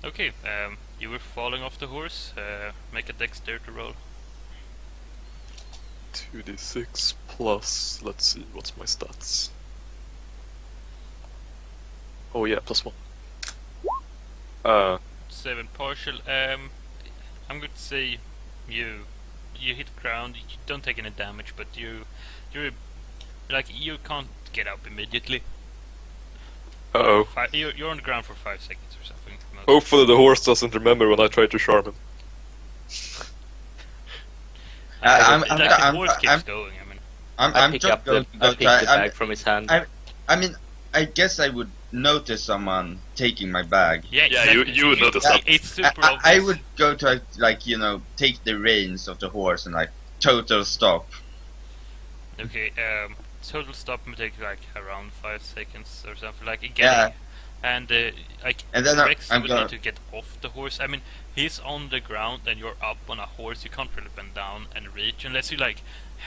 Okay, you were falling off the horse. Make a dexterity roll. 2d6 plus, let's see, what's my stats? Oh yeah, +1. 7 partial. I'm going to say you hit ground. You don't take any damage, but you're like you can't get up immediately. Uh-oh. You're on the ground for 5 seconds or something. Hopefully the horse doesn't remember when I try to charm him. The horse keeps going. I mean, I pick just going to go the bag from his hand. I mean, I guess I would notice someone taking my bag. yeah, you would notice that. It's super I obvious. would go to take the reins of the horse and total stop. Okay, total stop may take like around 5 seconds or something like again. Yeah. And And then Rex I'm will gonna need to get off the horse. I mean, he's on the ground and you're up on a horse. You can't really bend down and reach unless you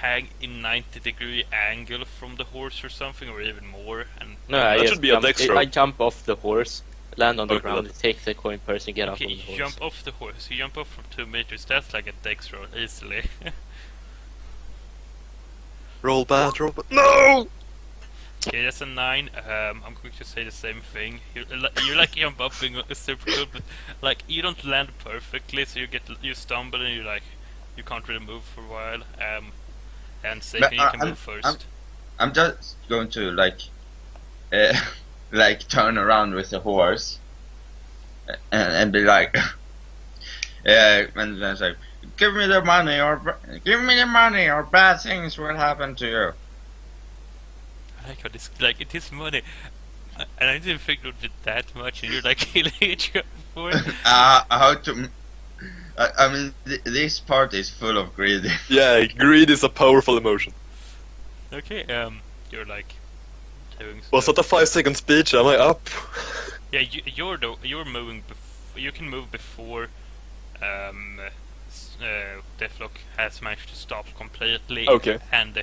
hang in 90-degree angle from the horse or something, or even more. And No, That should be a dex roll. I jump off the horse, land on the Okay, ground, that- take the coin purse, and get okay, up on the horse. you jump off the horse. You jump off from 2 meters. That's like a dex roll easily. Roll bad. No! Okay, that's a 9. I'm going to say the same thing. You jump up being super good, but you don't land perfectly, so you stumble and you can't really move for a while. And second, you can move first. I'm just going to turn around with the horse and be like, and then say, give me the money or bad things will happen to you. I like how this, it is money, and I didn't think it would be that much, and you're killing each other for it. How to? I mean, this part is full of greed. Yeah, greed is a powerful emotion. Okay, you're doing. Was that a 5-second speech? Am I up? Yeah, you're moving. You can move before. Deathlock has managed to stop completely. Okay. And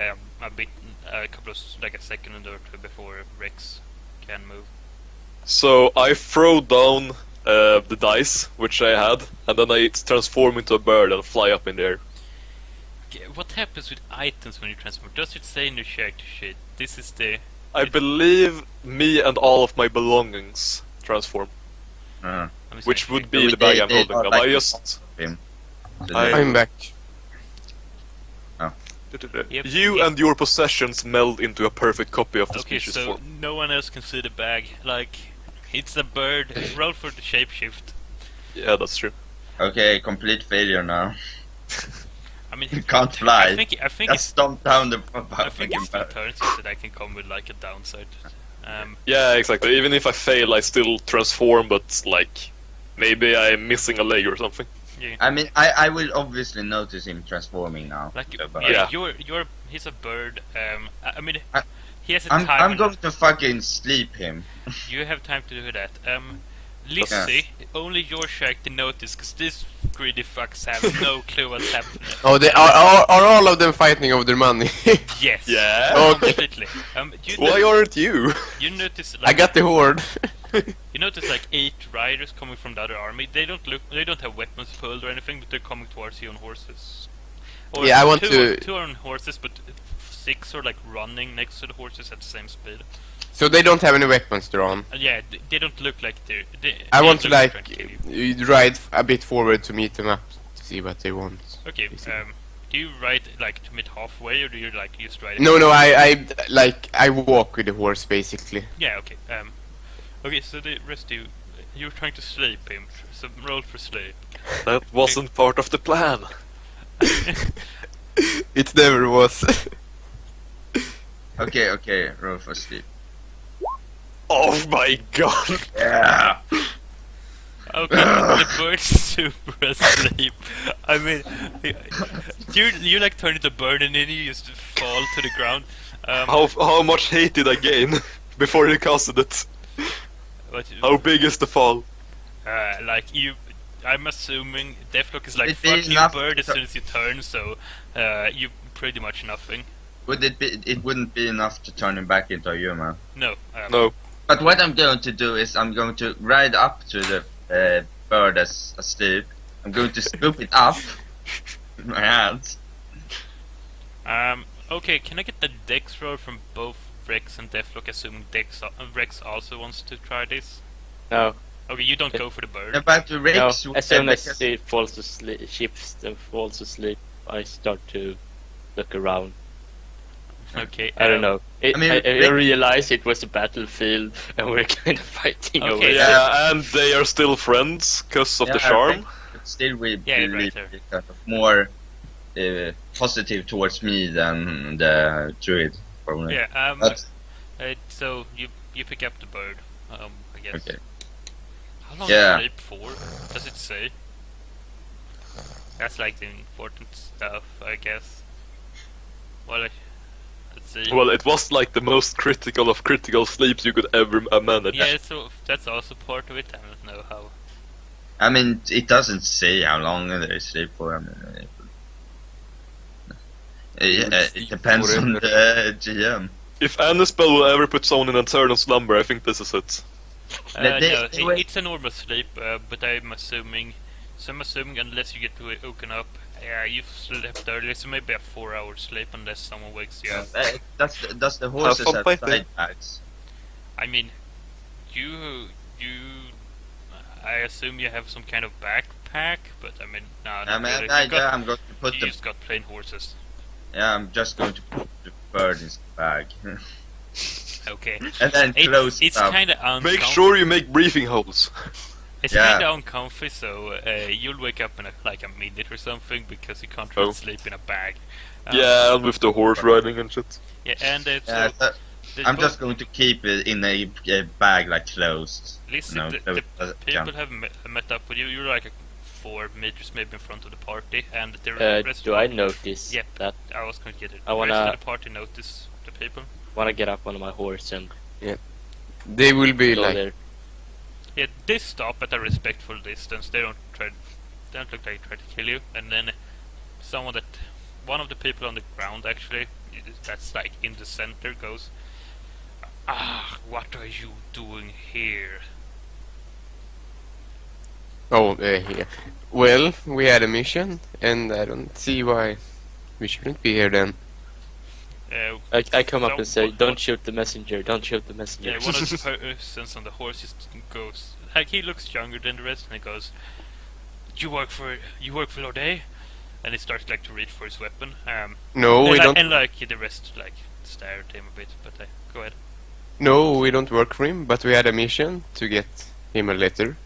a couple of a second or two before Rex can move. So I throw down the dice, which I had, and then I transform into a bird and fly up in the air. Okay, what happens with items when you transform? Does it say in your character sheet? This is the. I believe me and all of my belongings transform, Let me which see. would be the bag I'm They holding. are And like I the just... him. I'm back. Yep. You Yep. and your possessions meld into a perfect copy of the Okay, species so form. no one else can see the bag. It's a bird. Roll for the shapeshift. Yeah, that's true. Okay, complete failure now. I mean, You can't fly. I think Just it's. stomp down the I think it's the fucking turns that I can come with a downside. Yeah, exactly. Even if I fail, I still transform, but maybe I'm missing a leg or something. Yeah. I mean, I will obviously notice him transforming now. Yeah, Yeah. he's a bird. I mean, I- he has a I'm time. going to fucking sleep him. You have time to do that. Lizzie, only your shack to notice, because these greedy fucks have no clue what's happening. Oh, they are all of them fighting over their money? Yes. Yeah? Okay. Completely. Why aren't you? You notice? I got the horde. You notice 8 riders coming from the other army. They don't have weapons pulled or anything, but they're coming towards you on horses. Or Yeah, I want two to- are on horses, but 6 are running next to the horses at the same speed. So they don't have any weapons drawn. And yeah, they don't look like they're. I they want to look like they're trying to kill you. ride a bit forward to meet them up to see what they want. Okay. Do you ride to meet halfway, or do you just ride? No, I walk with the horse basically. Yeah. Okay. Okay. So the rest of you're trying to sleep him. So roll for sleep. That wasn't part of the plan. It never was. Okay, roll for sleep. Oh my god! Yeah. Okay, the bird's super asleep. I mean, you turn into a bird and then you just fall to the ground. How much hate did I gain before you casted it? How big is the fall? I'm assuming Deathlock is It fuck is you not- bird as soon as you turn, so you pretty much nothing. It wouldn't be enough to turn him back into a human. No. No. But what I'm going to do is I'm going to ride up to the bird that's asleep. I'm going to scoop it up with my hands. Okay, can I get the Dex roll from both Rex and Deathlock, assuming Rex also wants to try this? No, Okay, you don't go for the bird. About the no. Rex, As soon as it falls asleep, shifts and falls asleep, I start to look around. Okay. I don't know. I mean, I realized it was a battlefield and we're kind of fighting Okay, over it. Yeah, and they are still friends because of the charm. But still, we Yeah, believe right there. kind of more positive towards me than the druid. Probably. Yeah. But, So you pick up the bird. I guess. okay. How long Yeah. is sleep for? Does it say? That's like the important stuff, I guess. Well, let's see. Well, it was like the most critical of critical sleeps you could ever manage. Yeah, so that's also part of it. I don't know how. I mean, it doesn't say how long they sleep for. I mean, it depends on the GM. If any spell will ever put someone in eternal slumber, I think this is it. No, they were- it's a normal sleep, but I'm assuming. So I'm assuming unless you get woken up, you've slept earlier, so maybe a 4-hour sleep unless someone wakes you up. Does the horses fun have fighting. side bags? I mean, I assume you have some kind of backpack, but I mean, no, I not mean, really. I'm going to put You the. just got plain horses. Yeah, I'm just going to put the bird in the bag, Okay. and then close It's it up. kind of uncomfy. Make sure you make briefing holes. It's Yeah. kind of uncomfy, so you'll wake up in like a minute or something because you can't Oh. really sleep in a bag. Yeah, and with the horse riding and shit. Yeah, and Yeah, so so I'm just going to keep it in a bag, like closed. listen, No, the closed, people have met up with you. You're like 4 meters maybe in front of the party, and the rest. Do I notice Yep. that? I was going to get it. I The rest wanna- of the party notice the people. Wanna get up on my horse and They will be go like, there? Yeah, they stop at a respectful distance. They don't look like they try to kill you. And then one of the people on the ground actually, that's like in the center, goes, "Ah, what are you doing here?" oh, yeah. Well, we had a mission, and I don't see why we shouldn't be here then. I come up So and say, what- "Don't shoot the messenger! Don't shoot the messenger!" Yeah, one of the persons on the horse just goes, like he looks younger than the rest, and he goes, "You work for Lord A?" And he starts like to reach for his weapon. No, we don't. And like the rest like stare at him a bit, but go ahead. No, we don't work for him, but we had a mission to get him a letter.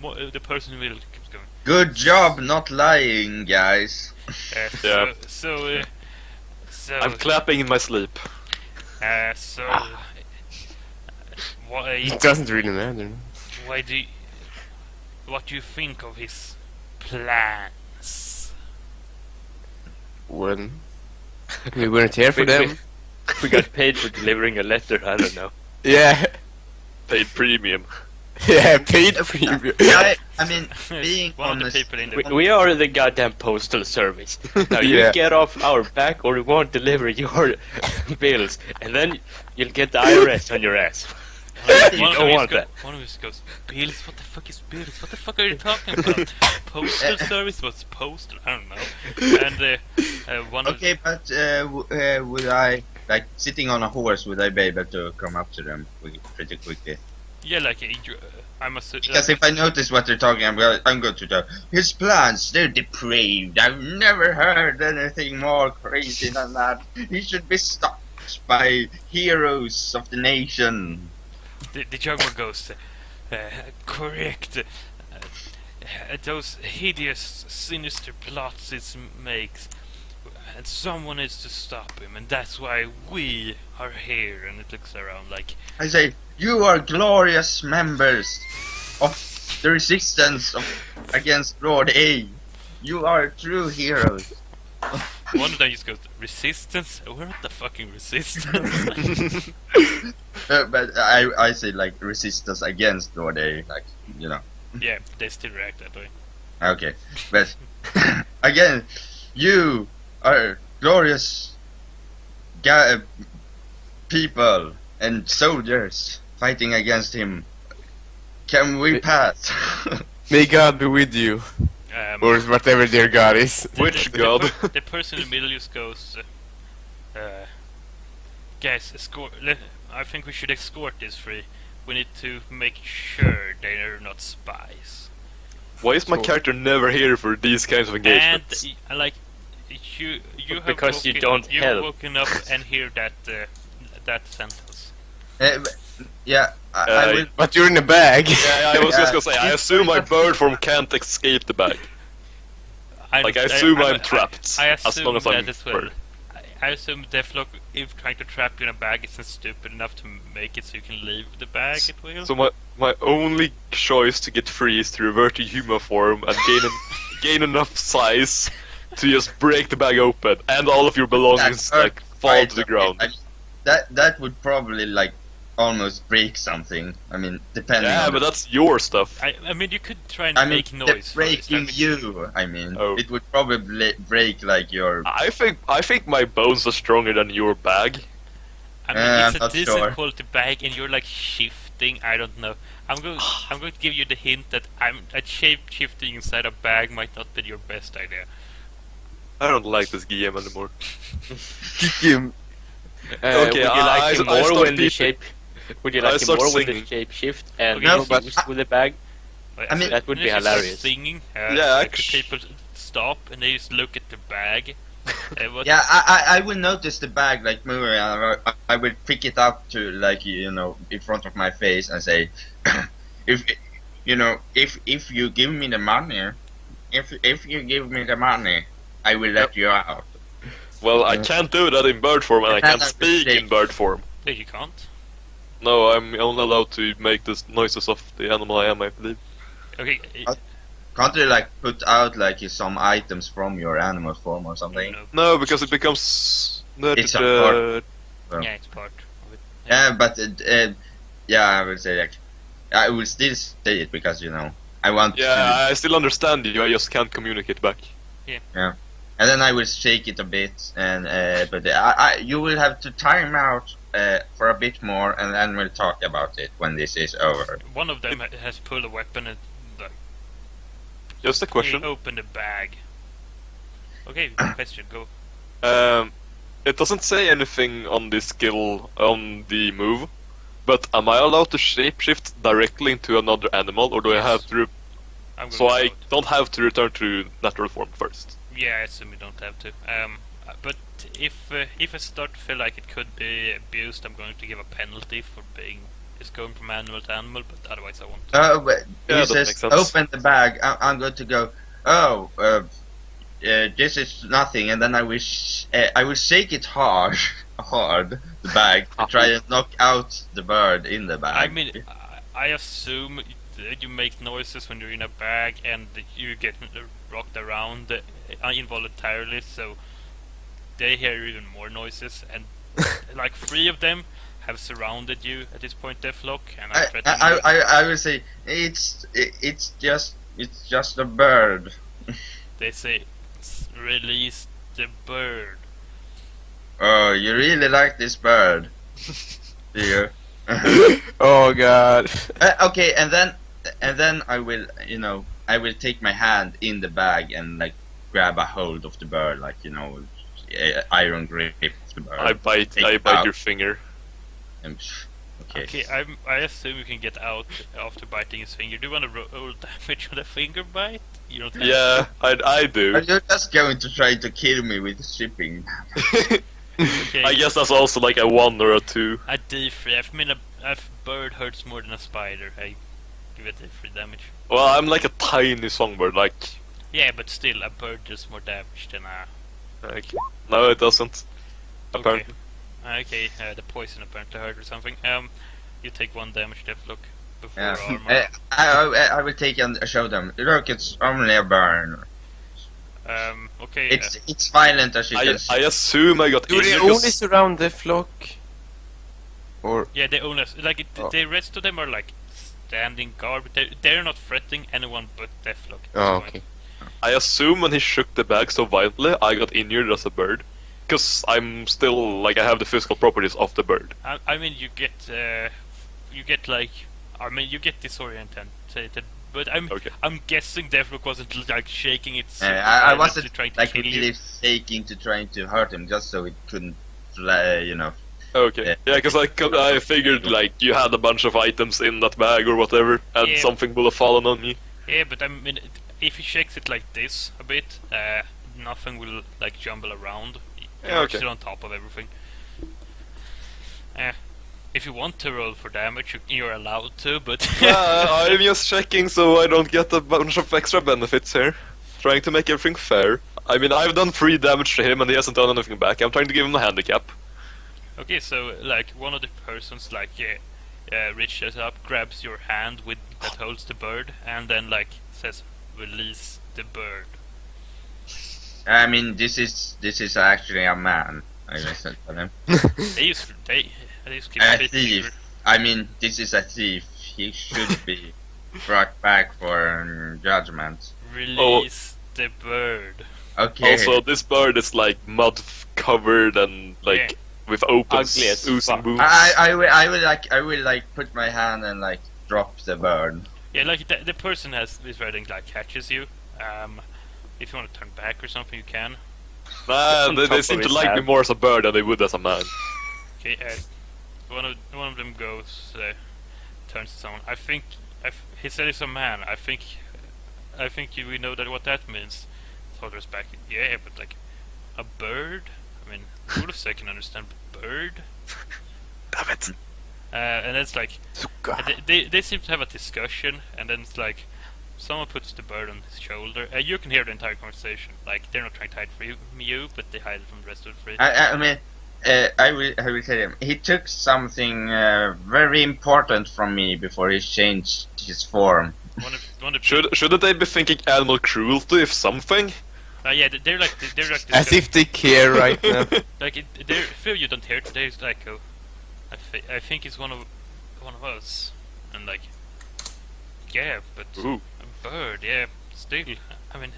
The person will keeps going. Good job not lying, guys. Yeah. So I'm clapping in my sleep. so why It doesn't really matter. why do you, what do you think of his plans? Well, we weren't here for We- them. We got paid for delivering a letter. I don't know. Yeah, Paid premium. yeah, paid premium. I mean, being One of the honest, people in the We are the goddamn postal service. Now you Yeah. get off our back, or we won't deliver your bills, and then you'll get the IRS on your ass. You One of don't us want that. One of us goes, Bills? What the fuck is Bills? What the fuck are you talking about? Postal service? What's postal? I don't know. And one of okay, but would I, like, sitting on a horse, would I be able to come up to them pretty quickly? yeah, like I'm a Because if I notice what they're talking about, I'm going to go, his plans, they're depraved. I've never heard anything more crazy than that. He should be stopped by heroes of the nation. the juggler goes, correct. Those hideous, sinister plots it makes, and someone needs to stop him, and that's why we are here. And it looks around like, I say, you are glorious members of the resistance against Lord A. You are true heroes. one of them just goes, resistance? We're not the fucking resistance. But I say, like, resistance against Lord A. Like, you know. Yeah, they still react that way. Okay, but again, you are glorious people and soldiers fighting against him Can we pass? May God be with you, or whatever their God is. Which god? The person in the middle just goes, guys, escort. I think we should escort these three. We need to make sure they're not spies. Why is my character never here for these kinds of engagements? And like, you have Because you woken, don't you've help. woken up and hear that that sentence. Yeah, I will. But you're in a bag. Yeah, I was just gonna say, I assume my bird form can't escape the bag. I assume I'm trapped, I as assume long as I'm that as well. bird. I assume Deathlock, if trying to trap you in a bag isn't stupid enough to make it so you can leave the bag, it will. So my only choice to get free is to revert to human form and gain enough size to just break the bag open, and all of your belongings like fall to the ground. I mean, that would probably like almost break something. I mean, depending. Yeah, on but that's your stuff. I mean, you could try and I mean, make noise. breaking first. you. I mean, Oh. it would probably break like your. I think my bones are stronger than your bag. I mean, I'm it's a not decent sure. quality bag, and you're like shifting. I don't know. I'm going to give you the hint that shape shifting inside a bag might not be your best idea. I don't like this game anymore. Kick him. Okay, would you I like him start more when the peeping. shape? Would you I like him start more when the singing. shape shift and Okay, no, but fuse with the bag? I mean, that would be If you start hilarious. Singing, Yeah, like, actu- people stop and they just look at the bag. What, Yeah, I will notice the bag like moving. I will pick it up to like in front of my face and say, if if you give me the money, if you give me the money, I will let you out. Well, I can't do that in bird form, and I can't That's a speak in mistake. bird form. no, you can't. No, I'm only allowed to make the noises of the animal I am, I believe. Okay, Can't you like put out like some items from your animal form or something? no. No, because it becomes... It's a part. Well. Yeah, it's part of it. Yeah, but yeah, I will say like I will still say it because I want Yeah, I still understand you, I just can't communicate back. to. And then I will shake it a bit, and but you will have to time out for a bit more, and then we'll talk about it when this is over. One of them has pulled a weapon and like Just a question. opened the bag. Okay, question, go. It doesn't say anything on the skill, on the move, but am I allowed to shapeshift directly into another animal, or do I Yes. have to... I'm So going I out. don't have to return to natural form first? Yeah, I assume you don't have to. But if I start to feel like it could be abused, I'm going to give a penalty for just going from animal to animal. But otherwise, I won't. But Yeah, he that says, makes sense. "Open the bag." I'm going to go. Oh, this is nothing, and then I will shake it hard, the bag, to try and knock out the bird in the bag. I mean, I assume that you make noises when you're in a bag and you get rocked around involuntarily, so they hear even more noises. And like 3 of them have surrounded you at this point, Deathlock, and I'm threatening you. I will say it's just a bird. They say, release the bird. Oh, you really like this bird, do you? Oh God. Okay, and then I will, I will take my hand in the bag and like grab a hold of the bird, like iron grip of the bird. I bite Take it your out. finger. And, okay. Okay, I assume you can get out after biting his finger. Do you want to roll damage on a finger bite? You don't have Yeah, I do. Are you just going to try to kill me with shipping? Okay. I guess that's also like a 1 or a 2. A D3. I mean, a bird hurts more than a spider. I give it D3 damage. Well, I'm like a tiny songbird, like... Yeah, but still, a bird does more damage than a... No, it doesn't. Apparently. Okay, the poison apparently hurt or something. You take 1 damage, Deathlock, before Yeah. armor. I will take and show them. Look, it's only a burn. Okay. It's violent as you I can see. assume I got Do they injured only 'cause- surround the flock? Or Yeah, they own us. Like, Oh. the rest of them are like standing guard, but they're not threatening anyone but Deathlock. at oh, this point. okay. I assume when he shook the bag so violently, I got injured as a bird. Because I'm still, like, I have the physical properties of the bird. I mean, you get like I mean, you get disoriented, but Okay. I'm guessing Deathstroke wasn't like shaking its. I wasn't trying to like kill really you. shaking to trying to hurt him, just so it couldn't fly, you know. Okay. Yeah. Yeah, because I figured like you had a bunch of items in that bag or whatever, and Yeah. something will have fallen on me. Yeah, but I mean, if he shakes it like this a bit, nothing will like jumble around. You're Yeah, okay. still on top of everything. If you want to roll for damage, you're allowed to, but I'm just checking so I don't get a bunch of extra benefits here. Trying to make everything fair. I mean, I've done 3 damage to him and he hasn't done anything back. I'm trying to give him a handicap. Okay, so like one of the persons like reaches up, grabs your hand with that holds the bird, and then like says, "Release the bird." I mean, this is actually a man. I listened to him. They used to keep A a bit thief. secret. I mean, this is a thief. He should be brought back for judgment. Release the bird. Okay. Also, this bird is like mud covered and like with open Ugly as oozing fuck. wounds. I will like put my hand and like drop the bird. Yeah, like the person is riding like catches you. If you want to turn back or something, you can. Nah, On they top seem of to his like me head. more as a bird than they would as a man. Okay, one of them goes, turns to someone. He said he's a man. I think we know that what that means. Father's back. Yeah, but like a bird. I mean, Ulfsec can understand, but bird. Damn it. And it's like Suka. they seem to have a discussion, and then it's like someone puts the bird on his shoulder. You can hear the entire conversation. Like they're not trying to hide from you, but they hide it from the rest of the fleet. I mean, I will tell him. He took something very important from me before he changed his form. One of Shouldn't they be thinking animal cruelty if something? yeah, they're like As if they care right now. like they're feel you don't hear it. There's like I think it's one of us, and like yeah, but Ooh. a bird, yeah, still. I mean,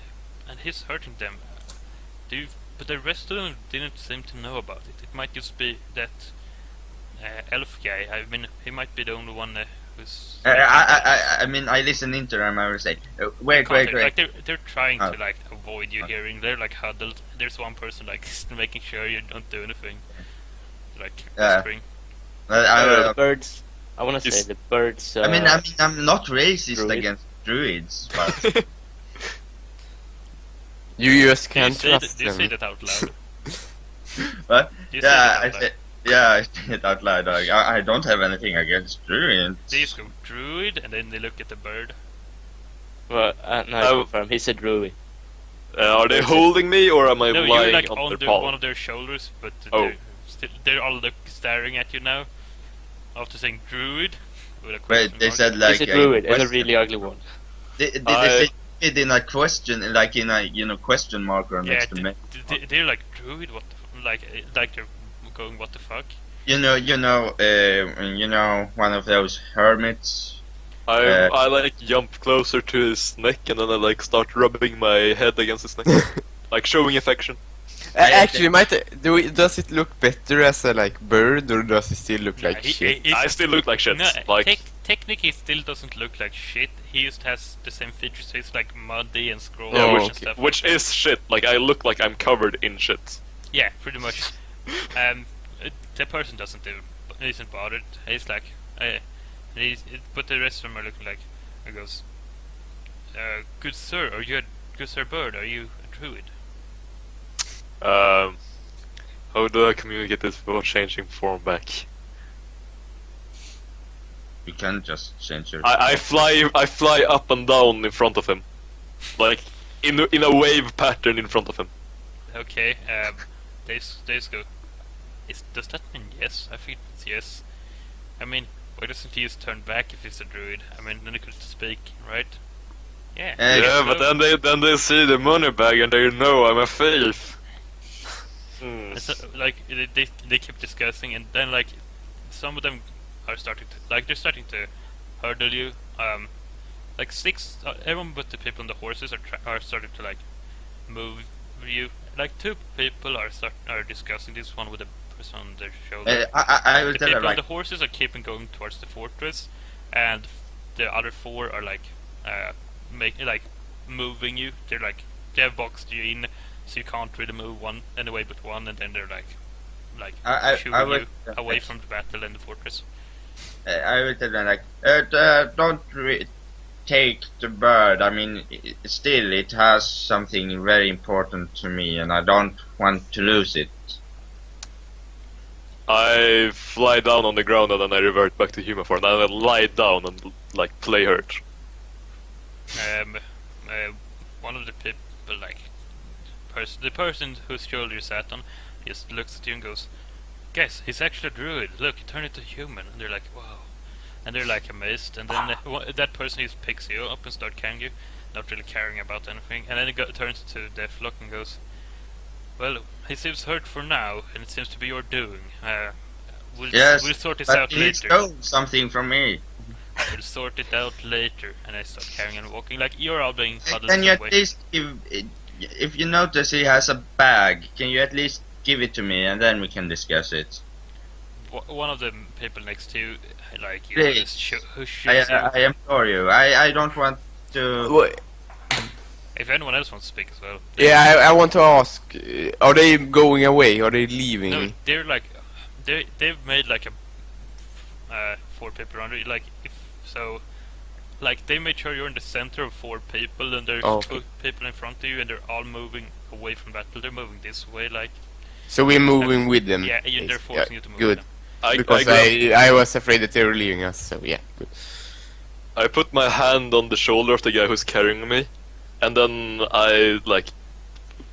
and he's hurting them. But the rest of them didn't seem to know about it. It might just be that elf guy. I mean, he might be the only one who's. I mean, I listen into them. I will say, wait. Like they're trying Oh. to like avoid you hearing. They're like huddled. There's one person like making sure you don't do anything. Like whispering. The birds. I want to Is- say the birds. I mean, I'm not racist Druid? against druids, but You just Do you can't say trust do you say them. that out loud? but Do you say yeah, that I out loud? say, yeah, I say it out loud. Like, I don't have anything against druids. They just go druid, and then they look at the bird. well, no, I confirm. He said Rui. Are they holding me or am I No, lying you're like on their on palm? one of their shoulders, but Oh. they're all staring at you now. After saying druid, with a Wait, question they mark. said He like said a Druid, and a question. really ugly one. Did I- they say it in a question, like in a question mark or Yeah, next to me? they're like druid. What the like they're going what the fuck? You know, one of those hermits. I like jump closer to his neck and then I like start rubbing my head against his neck, like showing affection. Actually, does it look better as a like bird or does it still look like shit? I still look like shit. No, Like technically, he still doesn't look like shit. He just has the same features. So he's like muddy and scrolly yeah, Oh, and which, stuff. which is shit. Like I look like I'm covered in shit. Yeah, pretty much. The person isn't bothered. He's like, but the rest of them are looking like. He goes, "Good sir, are you a good sir bird? Are you a druid?" How do I communicate this without changing form back? You can just change your. I fly up and down in front of him, like in a wave pattern in front of him. Okay. They just go. Does that mean yes? I think it's yes. I mean, why doesn't he just turn back if he's a druid? I mean, then he could speak, right? Yeah. Yeah, but so- then they see the money bag and they know I'm a thief. Hmm. So, like they keep discussing, and then like some of them are starting to they're starting to hurdle you. Like everyone but the people on the horses are starting to like move you. Like 2 people are discussing this, one with a person on their shoulder. I will The tell her people on like the horses are keeping going towards the fortress, and the other 4 are like moving you. They're like they have boxed you in, so you can't really move one anyway but one, and then they're like shooing would, you away from the battle and the fortress. I would tell them like, don't take the bird. I mean, still it has something very important to me, and I don't want to lose it. I fly down on the ground and then I revert back to human form. And I lie down and like play hurt. One of the people, like the person whose shoulder you sat on, just looks at you and goes, "Guys, he's actually a druid. Look, he turned into human." And they're like, "Wow!" And they're like amazed. And then that person just picks you up and starts carrying you, not really caring about anything. And then it turns to Deathlock and goes, "Well, he seems hurt for now, and it seems to be your doing. We'll sort this out but he later. stole something from me. We'll sort it out later." And I start carrying and walking like you're all being huddled Can you away. at least give? If you notice he has a bag, can you at least give it to me, and then we can discuss it? One of the people next to you, like you, Please. just pushes you. I implore you. I don't want to. Wait, If anyone else wants to speak as well. yeah, I want to ask. Are they going away? Are they leaving? No, they're like they've made like a 4 people around you. Like if so, like they made sure you're in the center of 4 people, and there's Oh. 2 people in front of you, and they're all moving away from battle. They're moving this way, like So we're moving with them. yeah, they're forcing you to move. Good. Them. Because I was afraid that they were leaving us. So yeah. Good. I put my hand on the shoulder of the guy who's carrying me, and then I like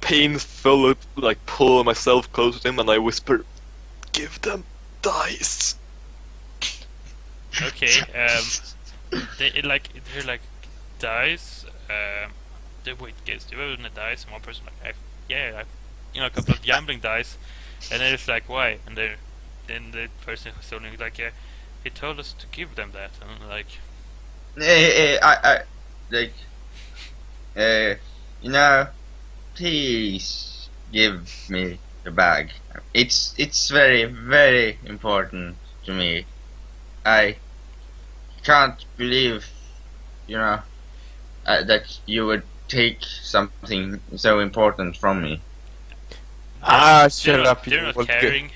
painfully like pull myself close to him, and I whisper, "Give them dice." Okay, they're like dice. Wait, guys, do you have any dice? And one person like, a couple of gambling dice, and then it's like, why? And then the person who's holding it like, yeah, he told us to give them that, and I'm like, I like, please give me the bag. It's very, very important to me. I can't believe, that you would take something so important from me. Shut up. they're not Well, good. caring.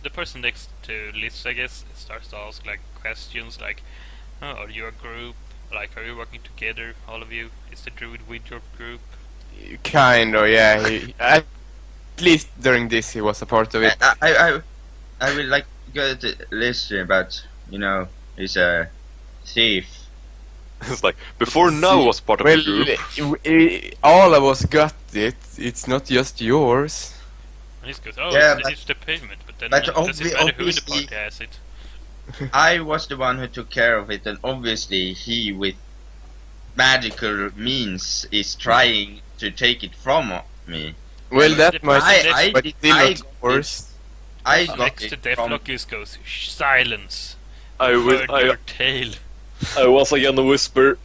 The person next to Liz, I guess, starts to ask like questions like, oh, are you a group? Like, are you working together, all of you? Is the druid with your group? Kind of, yeah. At least during this, he was a part of it. I would like to go to listen, but he's a thief. It's like before now was part of Well, the group. all of us got it. It's not just yours. And he goes, oh, Yeah, it's the payment, but then but does it matter who in the obviously- party has it? I was the one who took care of it, and obviously he, with magical means, is trying to take it from me. Well, that but might I but did- still I not got yours. I got Next it to from. Deathlock just goes, silence. I Heard will. your tale. I once again whisper,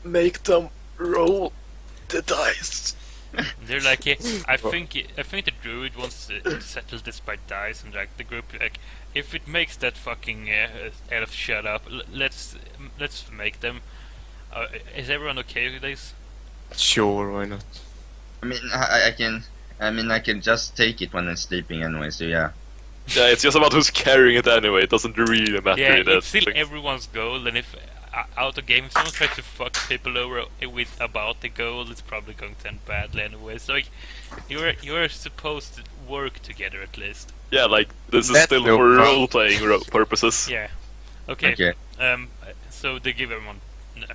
"Make them roll the dice." They're like, yeah, I think the druid wants to settle this by dice, and like the group, like, if it makes that fucking elf shut up, let's make them. Is everyone okay with this? Sure, why not? I mean, I can just take it when I'm sleeping anyway. So yeah. Yeah, it's just about who's carrying it anyway. It doesn't really matter. Yeah, that it's still thing. everyone's goal, and if out of game, if someone tries to fuck people over with about the goal, it's probably going to end badly anyway. So like, you're supposed to work together at least. Yeah, like this is That's still no for problem. role-playing purposes. Yeah. Okay. Okay. So they give everyone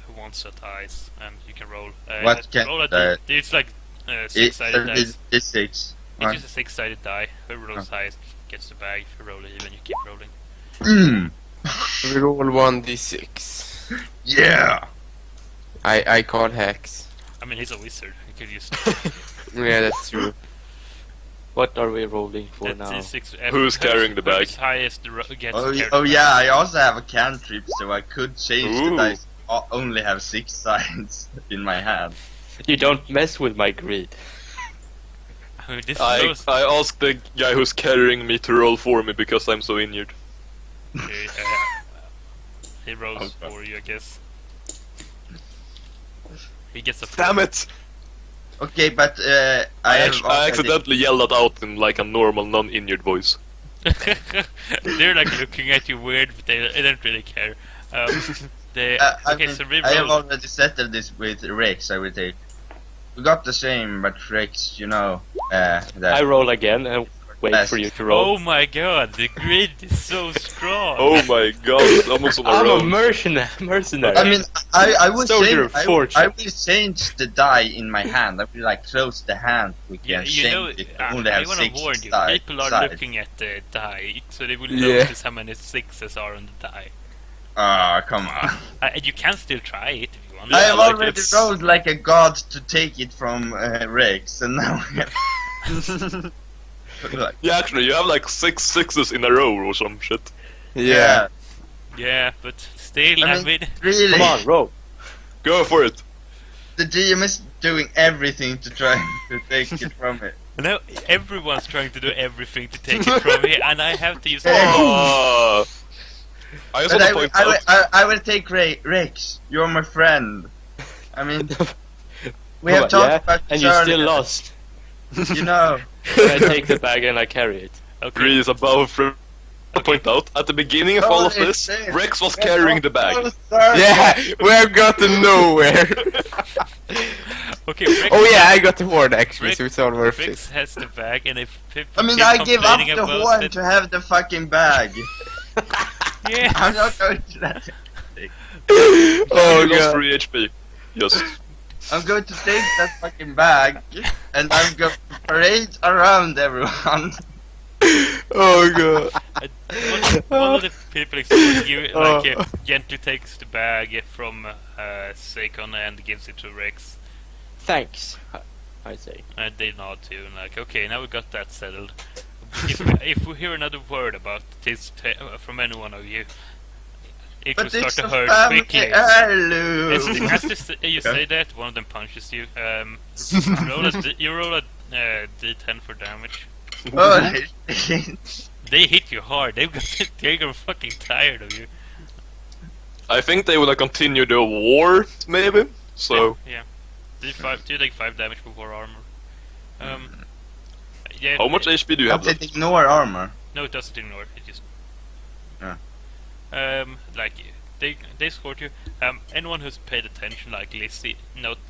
who wants a dice, and you can roll. What can roll a die? It's like six-sided dice. It's 6. It's just a 6-sided die. Whoever rolls highest gets the bag. If you roll even, you keep rolling. We roll 1d6. Yeah. I call hex. I mean, he's a wizard. He could just. Yeah, that's true. What are we rolling for that now? D6, Who's carrying the bag? whoever's highest gets Oh, carried oh the yeah. bag. I also have a cantrip, so I could change the Ooh. dice. I only have 6 sides in my hand. You don't mess with my greed. I mean, this I knows. asked the guy who's carrying me to roll for me because I'm so injured. He he rolls Okay. for you, I guess. He gets a Damn it! Okay, but I have already- accidentally yelled that out in like a normal, non-injured voice. They're like looking at you weird, but they don't really care. They I okay, mean, so I have reroll. already settled this with Rex, I will take. We got the same, but Rex, you know, that. I roll again and wait Best. for you to roll. Oh my god, the grid is so strong. Oh my god, it's almost on a I'm a roll. mercenary. I mean, I will Soldier of change. fortune. I will change the die in my hand. I will like close the hand. We Yeah, can you know, change it. I only I have wanna 6 warn you, die, people are sides. looking at the die, so they will Yeah. notice how many sixes are on the die. Ah, come on. And you can still try it if you want. Yeah, I have like already it's- rolled like a god to take it from Rex, and now we have. Like, Yeah, actually, you have like 6 sixes in a row or some shit. Yeah. Yeah, but still, I I mean- mean, really, Come on, roll. Go for it. the GM is doing everything to try to take it from it. no, everyone's trying to do everything to take it from me, and I have to use. Oh. I just But want to point out. I will take Rex. You're my friend. I mean, we have talked yeah, about and this you still earlier, lost. You know. I take the bag and I carry it. Okay, Three is above. I point out at the beginning of all of Holy this, shit. Rex was carrying the bag. Yeah, we have gotten nowhere. okay. Rex, Oh yeah, I got the horde actually, Rick- so it's all worth Rex it. has the bag, and if people I mean, keep I give up complaining the about horn it, to have the fucking bag. yeah. I'm not going to let it. Oh You lost god. 3 HP. Just. I'm going to take that fucking bag, and I'm going to parade around everyone. Oh god. One of the people expecting you like Oh. gently takes the bag from Sakon and gives it to Rex. Thanks, I say. And they nod to you and like, okay, now we got that settled. If we hear another word about this from any one of you, it will But start it's to a hurt family quickly. heirloom. You say that, one of them punches you. You roll a D10 for damage. Holy shit. They hit you hard. They're fucking tired of you. I think they will continue the war, maybe. So. Yeah. Do you take 5 damage before armor? Yeah. How much HP do you have Does it left? ignore armor? No, it doesn't ignore. It just. Ah. Like they escort you. Anyone who's paid attention, like Lizzie,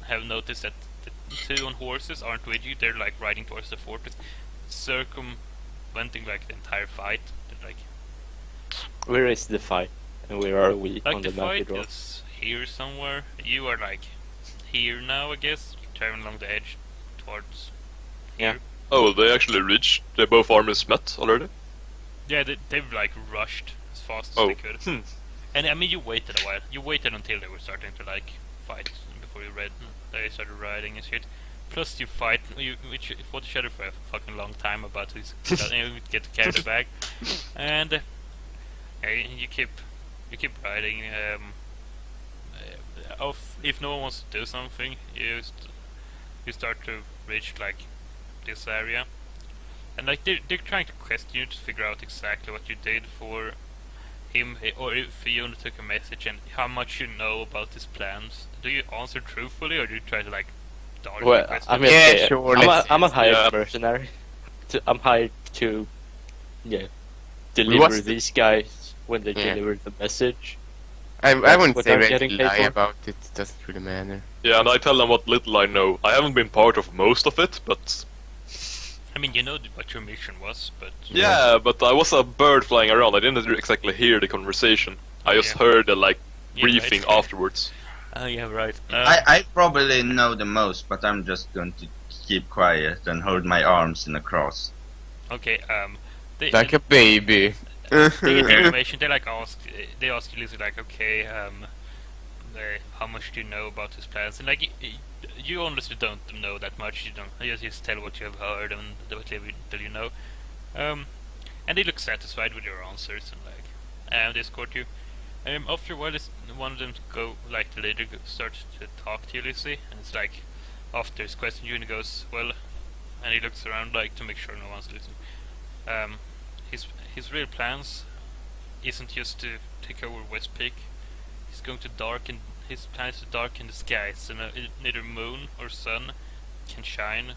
have noticed that the 2 on horses aren't with you. They're like riding towards the fortress, circumventing like the entire fight. They're, like Where is the fight? And where are we on the the map? we fight draw? is here somewhere. You are like here now, I guess, traveling along the edge towards. Yeah. Oh, they actually reached. They both armies met already. Yeah, they've like rushed as fast as Oh. they could. Hmm. And I mean, you waited a while. You waited until they were starting to like fight before you read. They started riding and shit. Plus, you fight. You fought each other for a fucking long time about who's get to carry the bag, and you keep riding. If no one wants to do something, you start to reach like this area, and like they're trying to question you to figure out exactly what you did for him, or if you only took a message and how much you know about his plans. Do you answer truthfully, or do you try to like dodge the Well, question? I mean, Yeah, sure, let's- I'm a hired Yeah. mercenary. I'm hired to, deliver What's the- these guys when they Yeah. deliver the message. I That's wouldn't what say I'm really getting paid lie for. about it. It doesn't really matter. Yeah, and I tell them what little I know. I haven't been part of most of it, but I mean, you know what your mission was, but yeah, but I was a bird flying around. I didn't exactly hear the conversation. I just Yeah. heard the like Yeah, briefing right. afterwards. Oh yeah, right. I probably know the most, but I'm just going to keep quiet and hold my arms in a cross. Okay. They, Like a baby. they get the information. They like they ask you like, okay, how much do you know about his plans? And like you honestly don't know that much. You don't. You just tell what you have heard and what you know. And they look satisfied with your answers and like, they escort you. After a while, one of them the leader starts to talk to you, Lucy, and it's like after his question, you and he goes, well, and he looks around like to make sure no one's listening. His real plans isn't just to take over West Peak. going to darken. His plan is to darken the sky, so neither moon or sun can shine,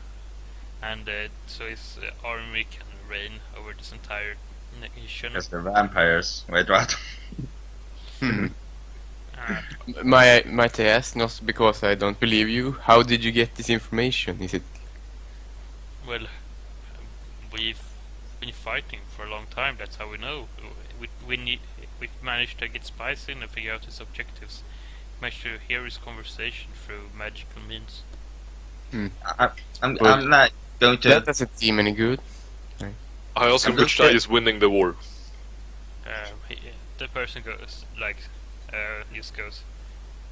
and so his army can reign over this entire nation. Because the vampires. Wait, what? Might I ask, not because I don't believe you, how did you get this information? Is it... Well, we've been fighting for a long time. That's how we know. We managed to get spies in and figure out his objectives. Managed to hear his conversation through magical means. I'm Well, not going to. That doesn't seem any good. I asked him I'm which just- side is winning the war. The person goes like, just goes,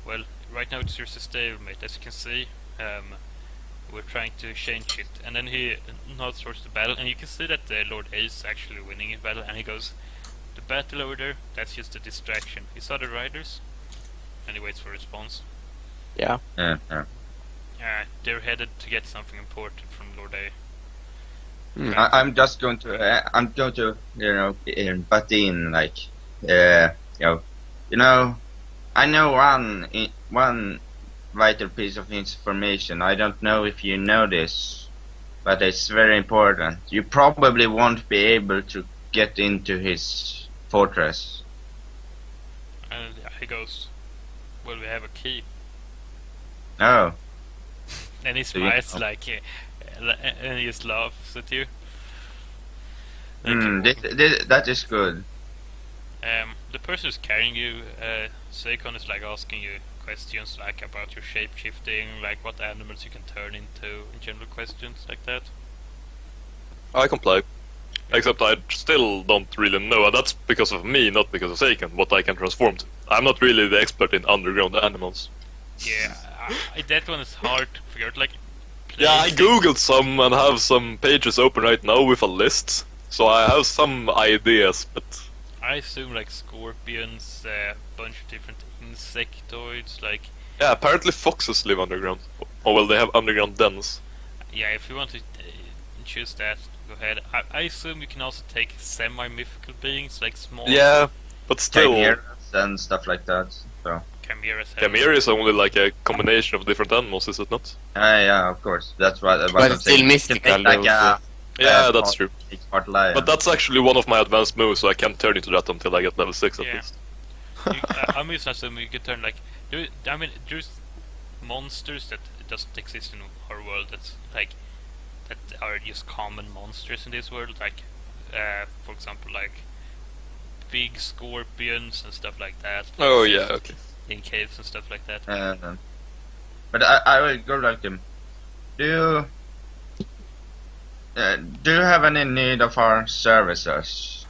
well, right now it's just a stalemate. As you can see, we're trying to change it. And then he nods towards the battle, and you can see that Lord A is actually winning a battle. And he goes, the battle over there, that's just a distraction. He saw the riders, and he waits for a response. Yeah. They're headed to get something important from Lord A. I'm just going to. I'm going to, butt in like, I know one vital piece of information. I don't know if you know this, but it's very important. You probably won't be able to get into his fortress. And he goes, well, we have a key. Oh, And he Do you- smiles like, and he just laughs at you. Like, that is good. the person who's carrying you, Seikon, is like asking you questions like about your shape shifting, like what animals you can turn into, and general questions like that. I comply. Except I still don't really know, and that's because of me, not because of Seiken, what I can transform to. I'm not really the expert in underground animals. Yeah, that one is hard to figure out. Like, Yeah, I places- googled some and have some pages open right now with a list, so I have some ideas, but I assume like scorpions, a bunch of different insectoids. Like, yeah, apparently foxes live underground. Oh well, they have underground dens. yeah, if you want to choose that, go ahead. I assume you can also take semi-mythical beings, like small Yeah, but still, Chimeras and stuff like that. So. chimeras. Chimera is only like a combination of different animals, is it not? Yeah, of course. That's what But I'm it's still saying. mystical, To make like though, Yeah, that's true. part lion. But that's actually one of my advanced moves, so I can't turn into that until I get level 6 at Yeah. least. I'm just assuming you can turn like. There's monsters that doesn't exist in our world. That's like that are just common monsters in this world. Like, for example, like big scorpions and stuff like that. Oh yeah, okay. In caves and stuff like that. But I will go like him. Do you have any need of our services?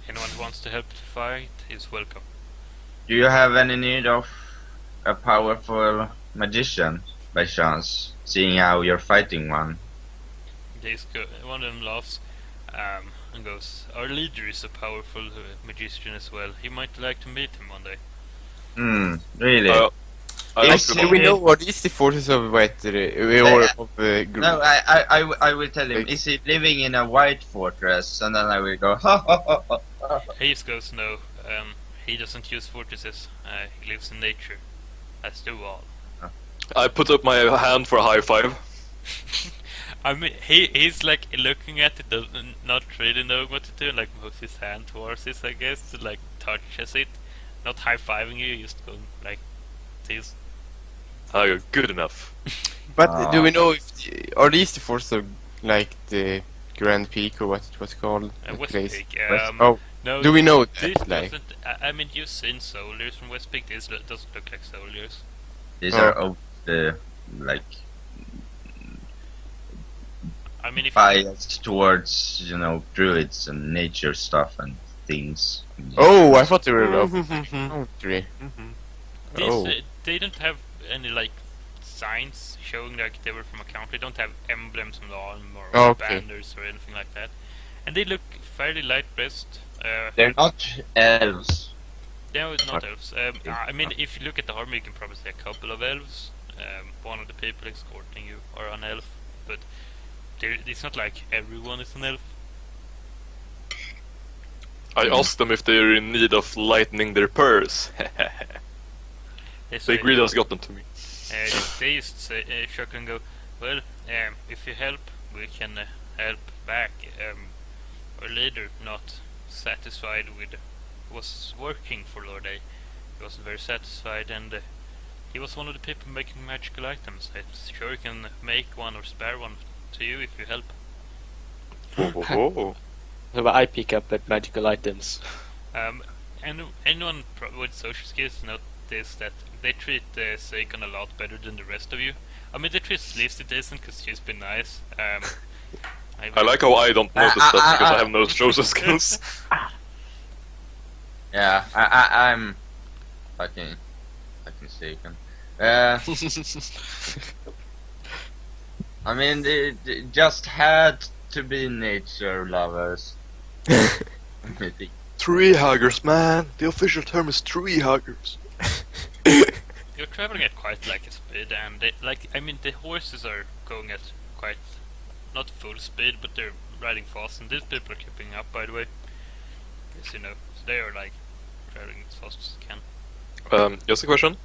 Anyone who wants to help to fight is welcome. Do you have any need of a powerful magician, by chance? Seeing how you're fighting one. One of them laughs and goes, "Our leader is a powerful magician as well. You might like to meet him one day." Really? I Yes, asked Do him, we know what is the forces of White or of No, I will tell him. Like- Is he living in a white fortress? And then I will go, ha ha ha ha. He just goes, "No, he doesn't use fortresses. He lives in nature, as do all." I put up my hand for a high five. I mean, he's like looking at it, not really knowing what to do, and like moves his hand towards it, I guess, to like touches it, not high fiving you, just going like this. I go, good enough. But do we know if are these the forces of like the Grand Peak or what's called the West place? Peak. Oh, No, do we know this that? Like, doesn't. I mean, you've seen soldiers from West Peak. This doesn't look like soldiers. These Oh. are like I mean, if biased towards druids and nature stuff and things. oh, I thought they were of country. these, Oh. they don't have any like signs showing like they were from a country. They don't have emblems on the arm or Okay. banners or anything like that. And they look fairly light-dressed. They're not elves. No, it's not elves. I mean, if you look at the armor, you can probably see a couple of elves. One of the people escorting you are an elf, but it's not like everyone is an elf. I asked them if they're in need of lightening their purse. They The say greed has gotten to me. they used to say, Shaka and go, well, if you help, we can help back. Our leader not satisfied with was working for Lord A. He wasn't very satisfied, and he was one of the people making magical items. I'm sure he can make one or spare one to you if you help. Oh. So I pick up that magical items. And anyone with social skills notice that they treat Sagan a lot better than the rest of you. I mean, they treat Lizzie decent because she's been nice. I like how I don't notice that because I have no social skills. Yeah, I'm fucking Saken. I mean, they just had to be nature lovers. Tree huggers, man. The official term is tree huggers. You're traveling at quite like a speed, and the horses are going at quite not full speed, but they're riding fast, and these people are keeping up. By the way, as you know, so they are like traveling as fast as they can. Just a question.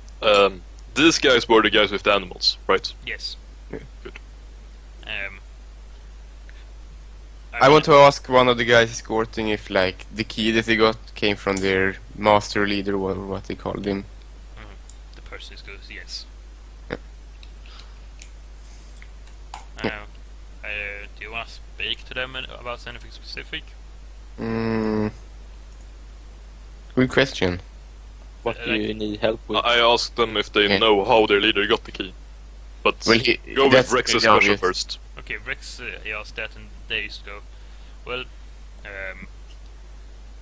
These guys were the guys with the animals, right? Yes. Yeah. Good. I want to ask one of the guys escorting if, like, the key that they got came from their master leader, or what they called him. The person goes yes. Yeah. Do you want to speak to them about anything specific? Good question. What do you need help with? I asked them if they Yeah. know how their leader got the key. But Well, go with that's Rex's pretty question obvious. first. Okay, Rex he asked that, and they used to go, well,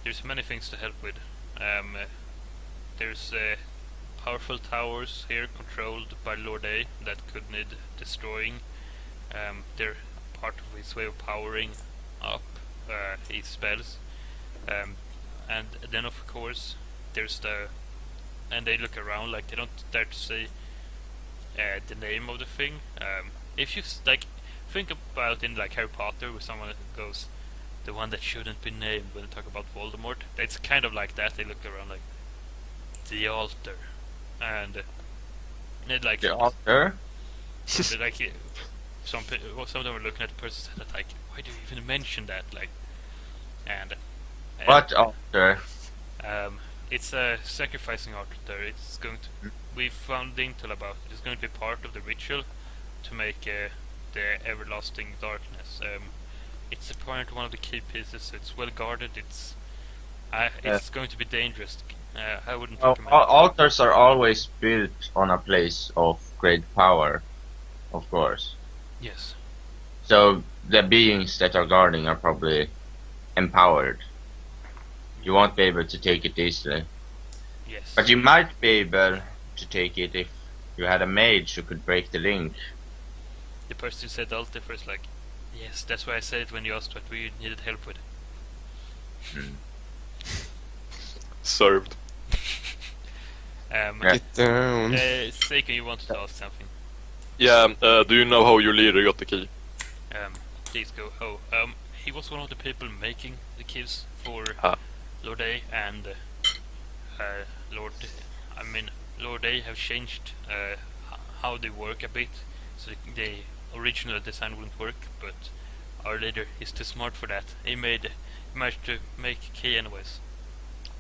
there's many things to help with. There's powerful towers here controlled by Lord A that could need destroying. They're part of his way of powering up his spells. And then of course there's and they look around like they don't dare to say the name of the thing. If you think about in like Harry Potter, where someone goes, the one that shouldn't be named when they talk about Voldemort. It's kind of like that. They look around like the altar, and it like The altar? but, like some of them were looking at the person and said like, why do you even mention that? Like, and What altar? it's a sacrificing altar. It's going to. We found the intel about it. It's going to be part of the ritual to make the everlasting darkness. It's apparently one of the key pieces. It's well guarded. It's going to be dangerous. I wouldn't recommend it. Altars are always built on a place of great power, of course. Yes. So the beings that are guarding are probably empowered. You won't be able to take it easily. Yes. But you might be able to take it if you had a mage who could break the link. The person who said altar first, like, yes, that's why I said it when you asked what we needed help with. Served. Yeah. Get down. Seiko, you wanted to ask something. Yeah, do you know how your leader got the key? Please go. He was one of the people making the keys for Ah. Lord A, and Lord A have changed how they work a bit, so the original design wouldn't work, but our leader is too smart for that. He managed to make a key anyways.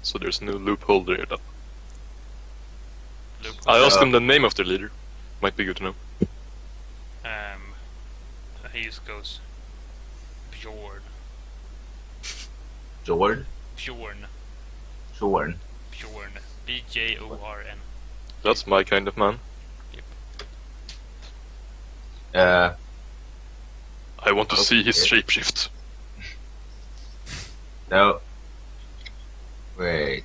So there's no loophole there then. Look, I asked him the name of their leader. Might be good to know. he just goes Bjorn. Jord? Bjorn. Jorn. Bjorn. Bjorn. That's my kind of man. I want to see his Okay. shapeshift. No. Wait.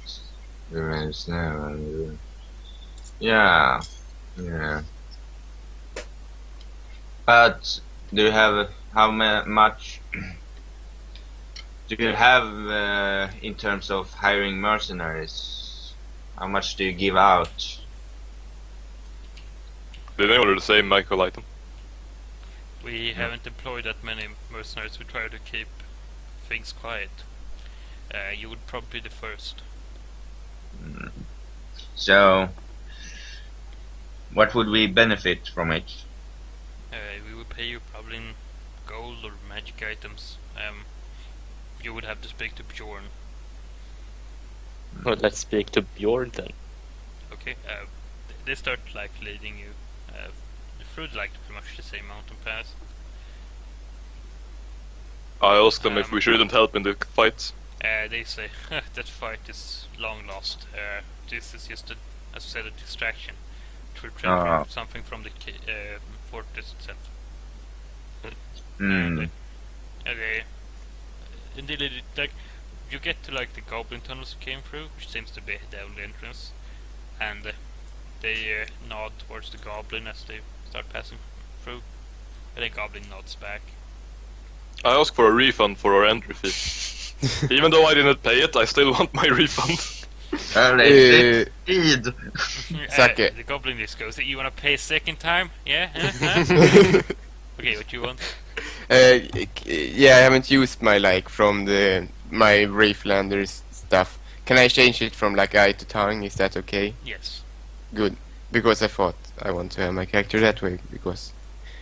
Revenge now. Yeah. Yeah. But do you have how much do you have in terms of hiring mercenaries? How much do you give out? Did they order the same magical item? We haven't employed that many mercenaries. We try to keep things quiet. You would probably be the first. So What would we benefit from it? We would pay you probably in gold or magic items. You would have to speak to Bjorn. Well, let's speak to Bjorn then. Okay. They start like leading you through like pretty much the same mountain pass. I asked them if we shouldn't help in the fight. They say that fight is long lost. This is just as I said, a distraction to retrieve something from the fortress itself. Okay. Indeed, like you get to like the goblin tunnels you came through, which seems to be the only entrance, and they nod towards the goblin as they start passing through. And the goblin nods back. I asked for a refund for our entry fee. Even though I didn't pay it, I still want my refund. Indeed. Sakke. The goblin just goes, "You wanna pay a second time? Yeah? Huh? Okay, what you want?" Yeah, I haven't used my from my Wraithlanders stuff. Can I change it from eye to tongue? Is that okay? Yes. Good, because I thought I want to have my character that way because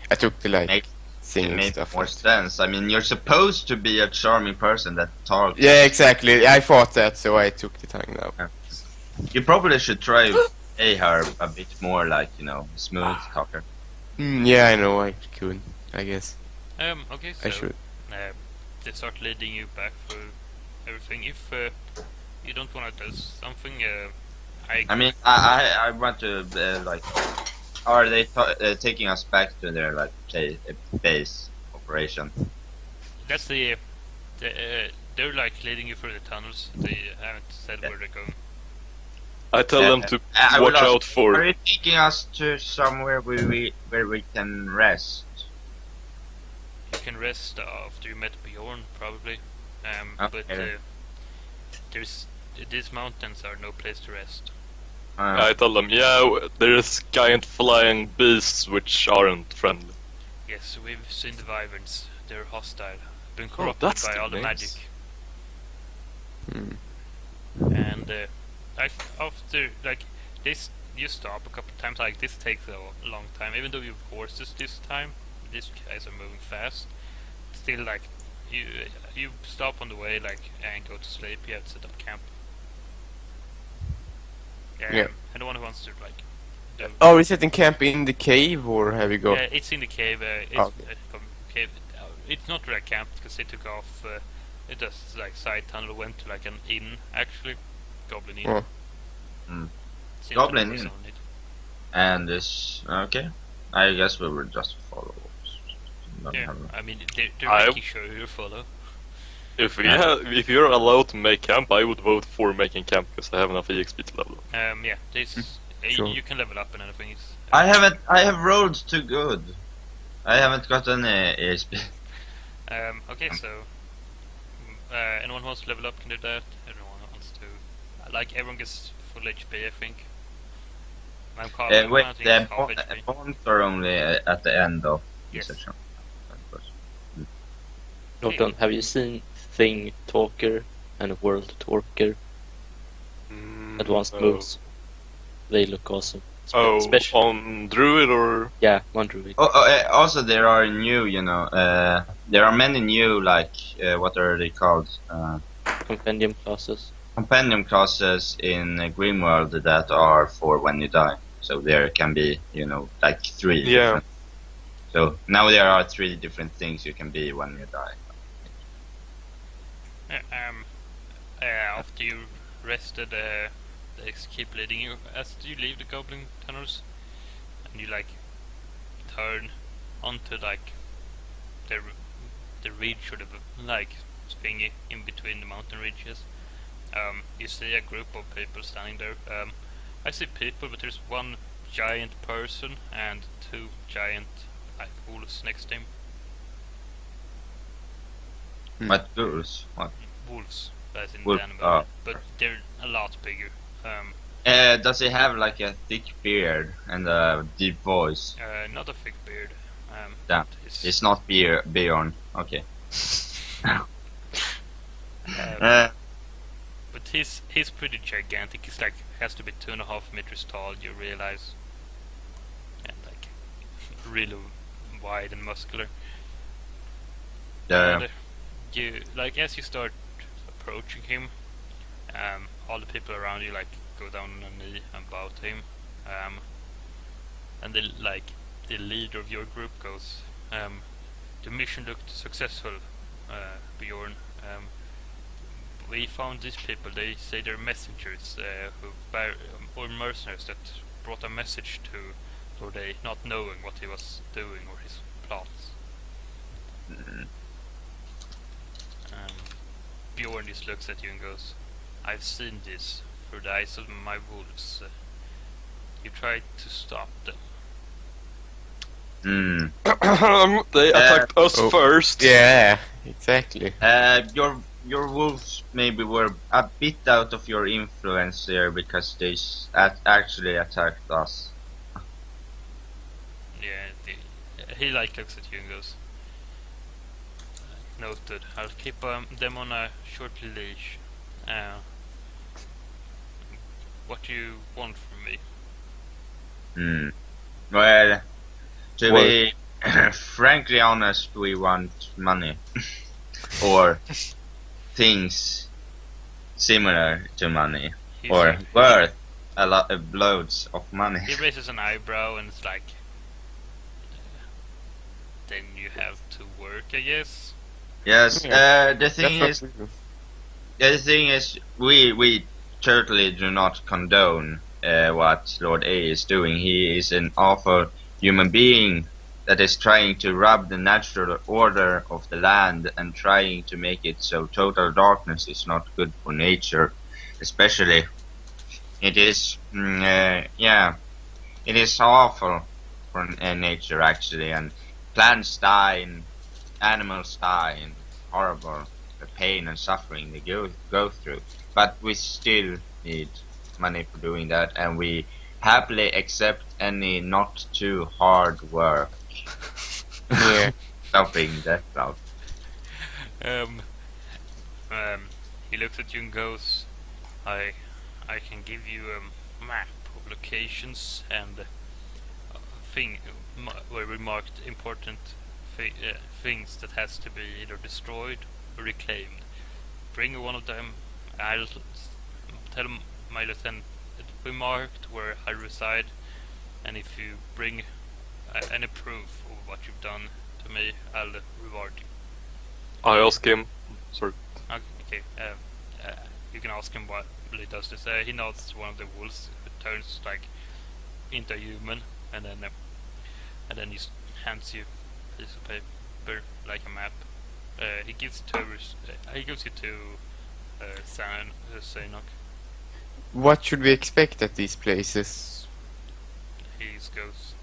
I took the It singing made stuff. more sense. I mean, you're supposed to be a charming person that talks. Yeah, exactly. I thought that, so I took the tongue now. You probably should try her a bit more smooth talker. Yeah, I know. I could. I guess Okay, so I should. they start leading you back through everything. If you don't wanna do something, I mean, I want to are they taking us back to their base operation? that's they're leading you through the tunnels. They haven't said where they're going. I tell them to I will watch ask, out for. Are you taking us to somewhere where we can rest? You can rest after you met Bjorn, probably. But Okay. these mountains are no place to rest. I tell them, yeah, there's giant flying beasts which aren't friendly. Yes, we've seen the wyverns. They're hostile. Been Oh, corrupted that's by the all the names. magic. Hmm. And after this, you stop a couple times. This takes a long time. Even though you've horses this time, these guys are moving fast. Still, you stop on the way and go to sleep. You have to set up camp. Yeah. Anyone who wants to do Oh, are we setting camp in the cave, or have we got? Yeah, it's in the cave. Okay. Cave. It's not really a camp because they took off. It just side tunnel went to an inn actually, Goblin Inn. Oh. It's in Goblin the Inn. zone, And this okay. I guess we will just follow. Not Yeah, have- I mean they're I- making sure you follow. If you're allowed to make camp, I would vote for making camp because I have enough EXP to level up. Yeah, this Sure. you can level up and anything. I have rolled too good. I haven't gotten a EXP. Okay, so anyone who wants to level up can do that. Everyone wants to everyone gets full HP, I think. I'm calling Wait, counting the as half HP. bombs are only at the end of the Yes. session. Norton, have you seen Thing Talker and World Talker advanced Oh. moves? They look awesome. Oh, Especially, on Druid or yeah, one druid. Also, there are new, there are many new, what are they called? Compendium classes. Compendium classes in Grimworld that are for when you die. So there can be, three. Yeah. different- So now there are 3 different things you can be when you die. After you rested, they keep leading you as you leave the goblin tunnels, and you turn onto the ridge or the thingy in between the mountain ridges. You see a group of people standing there. I see people, but there's one giant person and 2 giant wolves next to him. What goes? What? Wolves, as in Wolf, the animal, ah. but they're a lot bigger. Does he have a thick beard and a deep voice? Not a thick beard. Damn. His, It's not Bjorn. Okay. but he's pretty gigantic. He's has to be 2.5 meters tall. You realize? really wide and muscular. Yeah. And you like as you start approaching him, all the people around you like go down on a knee and bow to him, and the leader of your group goes, the mission looked successful, Bjorn. We found these people. They say they're messengers or mercenaries that brought a message to Lord A, not knowing what he was doing or his plots. Bjorn just looks at you and goes, I've seen this through the eyes of my wolves. You tried to stop them. They attacked us first. Yeah, exactly. Your wolves maybe were a bit out of your influence there because they actually attacked us. Yeah, he looks at you and goes, noted. I'll keep them on a short leash. What do you want from me? Well, to be frankly honest, we want money. Or things similar to money. He's Or like- worth a lot of loads of money. He raises an eyebrow and it's like, then you have to work, I guess. Yes, Yeah. the thing That's is, what we do. the thing is, we totally do not condone what Lord A is doing. He is an awful human being that is trying to rob the natural order of the land and trying to make it so total darkness is not good for nature. Especially, it is, it is awful for nature actually, and plants die and animals die and horrible the pain and suffering they go through. But we still need money for doing that, and we happily accept any not too hard work. Yeah. Stopping that cloud. He looks at you and goes, I can give you a map of locations and where we marked important things that has to be either destroyed or reclaimed. Bring one of them. I'll tell my lieutenant that we marked where I reside, and if you bring any proof of what you've done to me, I'll reward you. I ask him. Sorry. Okay. You can ask him what he does this. He nods to one of the wolves, who turns like into a human, and then he hands you a piece of paper like a map. He gives it to Zainok. What should we expect at these places? He goes,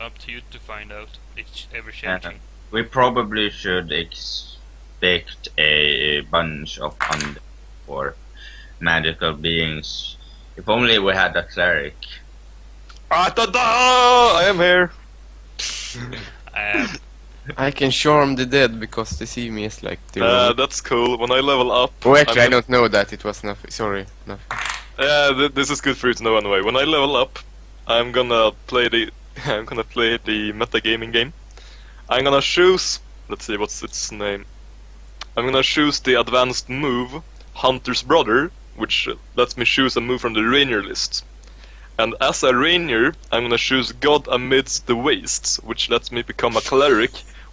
up to you to find out. It's ever changing. We probably should expect a bunch of undead or magical beings. If only we had a cleric. I am here. I can charm the dead because they see me as like the That's cool. When I level up. Oh, actually, I I'm don't know that. It was nothing. Sorry, nothing. this is good for you to know anyway. When I level up, I'm gonna play the metagaming game. I'm gonna choose. Let's see, what's its name? I'm gonna choose the advanced move, Hunter's Brother, which lets me choose a move from the Rainier list. And as a Rainier, I'm gonna choose God Amidst the Wastes, which lets me become a cleric,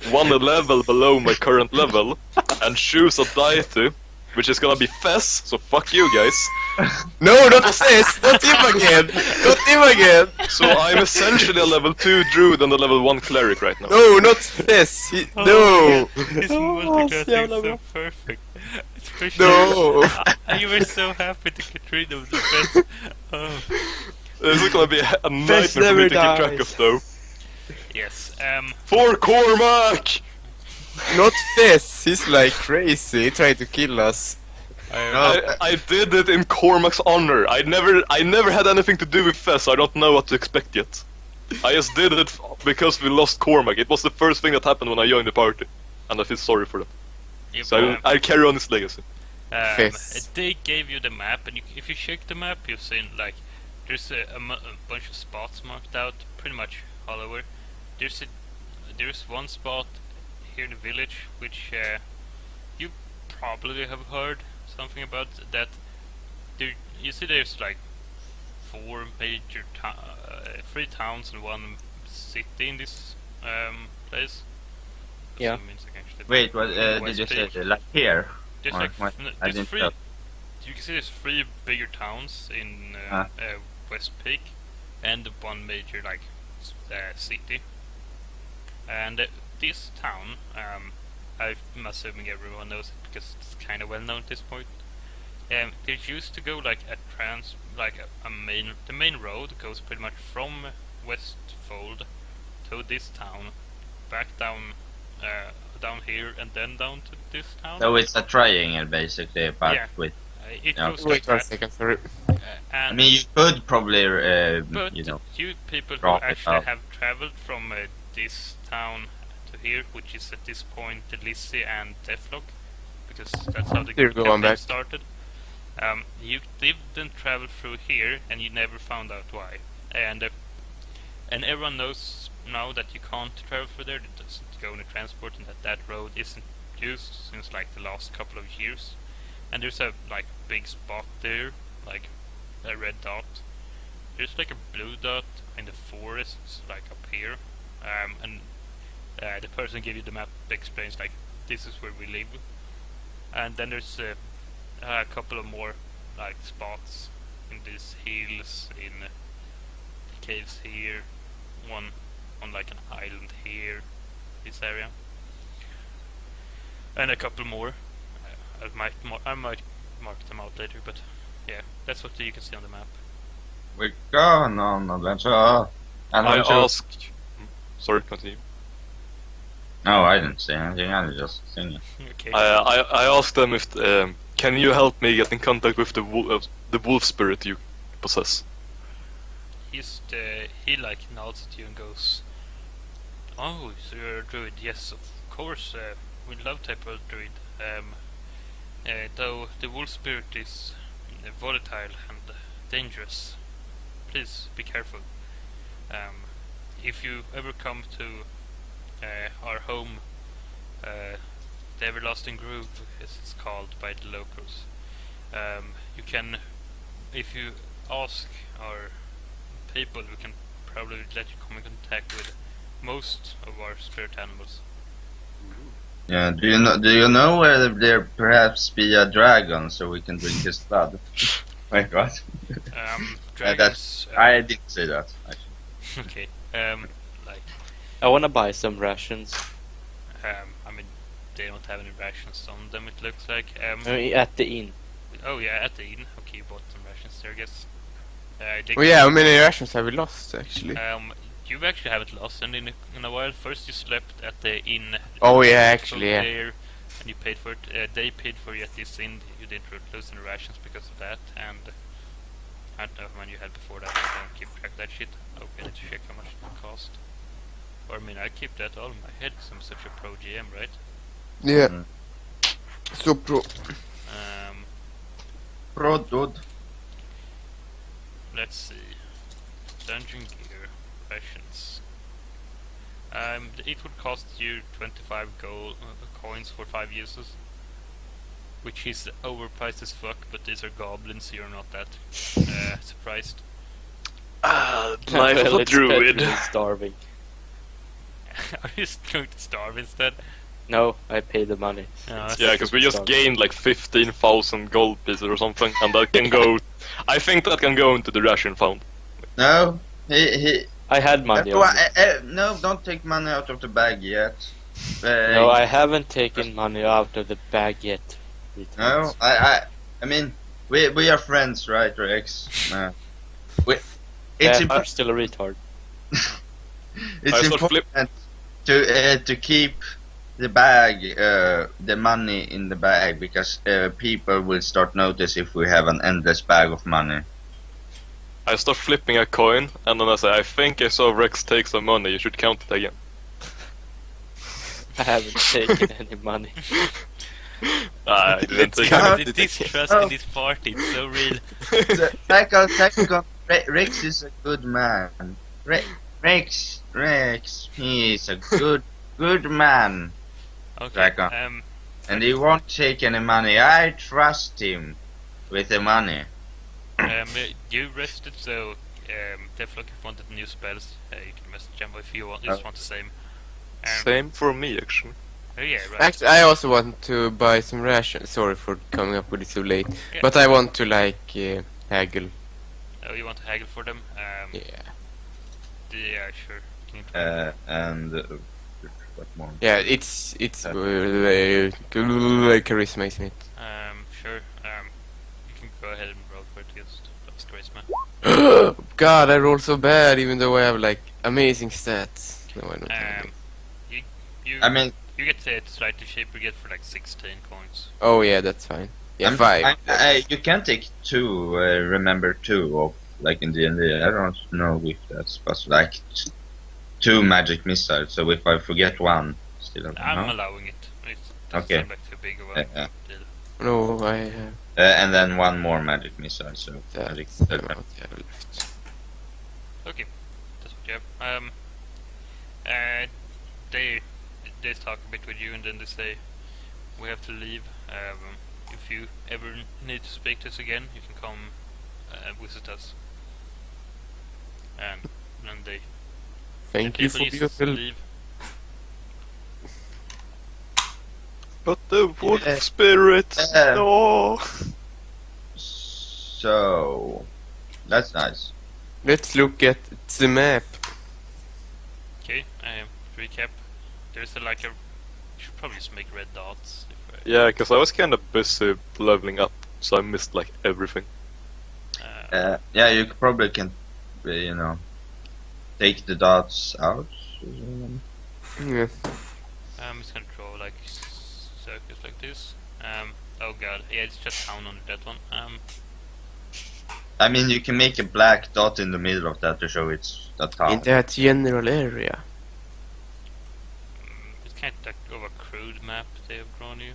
one level below my current level, and choose a deity, which is gonna be Fess, so fuck you guys. No, not this! Not him again! Not him again! So I'm essentially a level 2 druid and a level 1 cleric right now. No, not this! No! His multiclass is so perfect. Especially, No! you were so happy to get rid of the best. Oh. This is gonna be a nightmare for never me to keep dies. track of though. Yes. For Cormac! Not this! He's like crazy. He tried to kill us. I did it in Cormac's honor. I never had anything to do with Fess, so I don't know what to expect yet. I just did it because we lost Cormac. It was the first thing that happened when I joined the party. And I feel sorry for that. So I carry on his legacy. Fess. They gave you the map, and if you check the map, you've seen like there's a bunch of spots marked out, pretty much all over. There's one spot here in the village which you probably have heard something about. That there, you see, there's like four major three towns and one city in this place. Yeah. That means I can actually- Wait, what did West you say? Peak. Like here? There's Or like what? I there's didn't three. know. You can see there's three bigger towns in West Peak, and one major like city. And this town, I'm assuming everyone knows it because it's kind of well known at this point. There used to go like the main road goes pretty much from Westfold to this town, back down here, and then down to this town. So it's a triangle basically, but Yeah. with. It Yeah. goes Wait like 1 that. second, sorry. I And mean, you could probably, but you know. you people who drop it actually out. have traveled from this town to here, which is at this point Lizzie and Deathlock, because that's how the Here, go on campaign back. started. You didn't travel through here, and you never found out why. And everyone knows now that you can't travel through there. It doesn't go in a transport, and that road isn't used since like the last couple of years. And there's a like big spot there, like a red dot. There's like a blue dot in the forest, like up here. And the person who gave you the map explains like this is where we live. And then there's a couple of more like spots in these hills, in the caves here, one on like an island here, this area, and a couple more. I might mark them out later, but yeah, that's what you can see on the map. We're going on adventure. I asked. Sorry, continue. No, I didn't say anything. I was just singing. Okay. I asked them if can you help me get in contact with the wolf spirit you possess. He like nods at you and goes, "Oh, so you're a druid? Yes, of course. We'd love to help a druid. Though the wolf spirit is volatile and dangerous. Please be careful. If you ever come to our home, the Everlasting Grove, as it's called by the locals, you can, if you ask our people, we can probably let you come in contact with most of our spirit animals." Yeah. Do you know where there perhaps be a dragon so we can drink his blood? Wait, what? Dragons. I didn't say that. Actually. Okay. Like, I wanna buy some rations. I mean, they don't have any rations on them. It looks like. At the inn. Oh yeah, at the inn. Okay, you bought some rations there, I guess. Oh yeah, how many rations have we lost actually? You actually haven't lost any in a while. First you slept at the inn. Oh yeah, over actually, yeah. there, and you paid for it. They paid for you at this inn. You didn't lose any rations because of that. And I don't know how many you had before that. I don't keep track of that shit. Okay, I need to check how much it cost. Or I mean, I keep that all in my head because I'm such a pro GM, right? Yeah. Mm. So pro. Bro, dude. Let's see. Dungeon gear rations. It would cost you 25 gold coins for 5 uses, which is overpriced as fuck. But these are goblins, so you're not that surprised. Life Well, of a it's better druid. than starving. Are you just going to starve instead? No, I pay the money. Oh, Yeah, because we just gained like 15,000 gold pieces or something, and that can go. I think that can go into the ration fund. No, he. I had money on me. No, don't take money out of the bag yet. No, I haven't taken money out of the bag yet. No, I mean, we are friends, right, Rex? It's I'm still a retard. It's I start important to keep the bag, the money in the bag, because people will start notice if we have an endless bag of money. I start flipping a coin, and then I say, I think I saw Rex take some money, you should count it again. I haven't taken any money. I didn't Let's take count it. The distrust in this party, it's so real. So, second Rex is a good man. Rex, he is a good man. Okay. Sakke. And he won't take any money. I trust him with the money. You rested, so Deflock, if you wanted new spells, you can message Jumbo if you just want the same. Same for me, actually. Oh yeah, right. Actually, I also want to buy some rations. Sorry for coming up with it so late. Yeah. But I want to haggle. Oh, you want to haggle for them? Yeah. Yeah, sure. Can you try? And what more? Yeah, it's charisma, isn't it? Sure. You can go ahead and roll for it. Just lost charisma. God, I roll so bad, even though I have like amazing stats. No, I don't have it. I mean, you get to slightly shape brigade for like 16 coins. Oh yeah, that's fine. Yeah, 5. You can take 2. Remember 2 of like in D&D. I don't know if that's possible. Like 2 magic missiles. So if I forget one, still don't I'm know. allowing it. It doesn't Okay. seem like too big of a Yeah. deal. No, I have And then 1 more magic missile. So magic that's the amount I have left. Okay, that's what you have. They talk a bit with you, and then they say, "We have to leave. If you ever need to speak to us again, you can come visit us." And then they Thank you for please your help. leave. But the wolf Yeah. spirit, Yeah. no. So that's nice. Let's look at the map. Okay, to recap, there's you should probably just make red dots. If, Yeah, because I was kind of busy leveling up, so I missed like everything. Yeah, you probably can, take the dots out. Yeah. I'm just gonna draw like circles like this. Oh god, yeah, it's just down on that one. I mean, you can make a black dot in the middle of that to show it's the top. In that general area. It's kind of like of a crude map they have drawn you.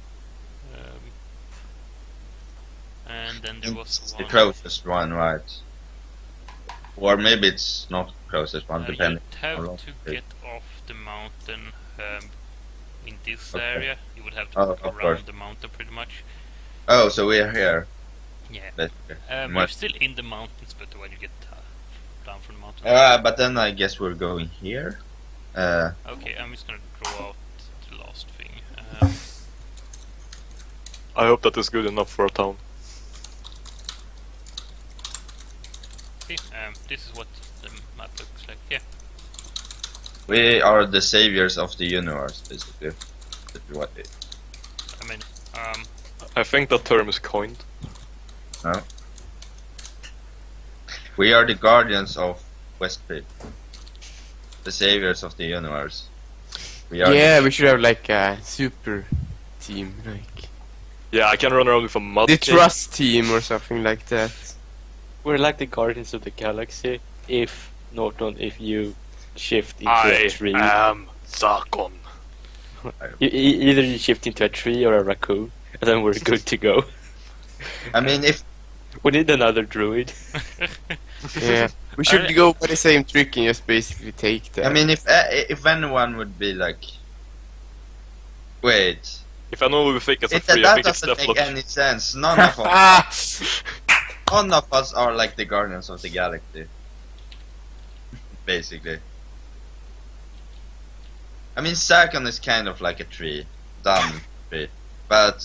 And then there was It's one. the closest one, right? Or maybe it's not the closest one, depending. You'd how have long to it get off the mountain in this Okay. area. You would have to Oh, go of around course. the mountain pretty much. Oh, so we're here. Yeah. Basically. You're Much- still in the mountains, but when you get down from the mountain. But then I guess we're going here. Okay, I'm just gonna draw out the last thing. I hope that is good enough for a town. Okay, this is what the map looks like. Yeah. We are the saviors of the universe, basically. That's what it. I mean, I think that term is coined. No? We are the guardians of Westpit. The saviors of the universe. We are. Yeah, we should have like a super team, like Yeah, I can run around with a mud the king. trust team or something like that. We're like the Guardians of the Galaxy. If you shift into a I tree, am Zakon. either you shift into a tree or a raccoon, and then we're good to go. I mean, if We need another druid. Yeah, we should go by the same trick and just basically take that. I mean, if anyone would be like, wait, If I know we think it's a that free, I think it's doesn't make Deathlock. any sense. None of us, none of us are like the guardians of the galaxy. Basically. I mean, Sarkon is kind of like a tree, dumb tree, but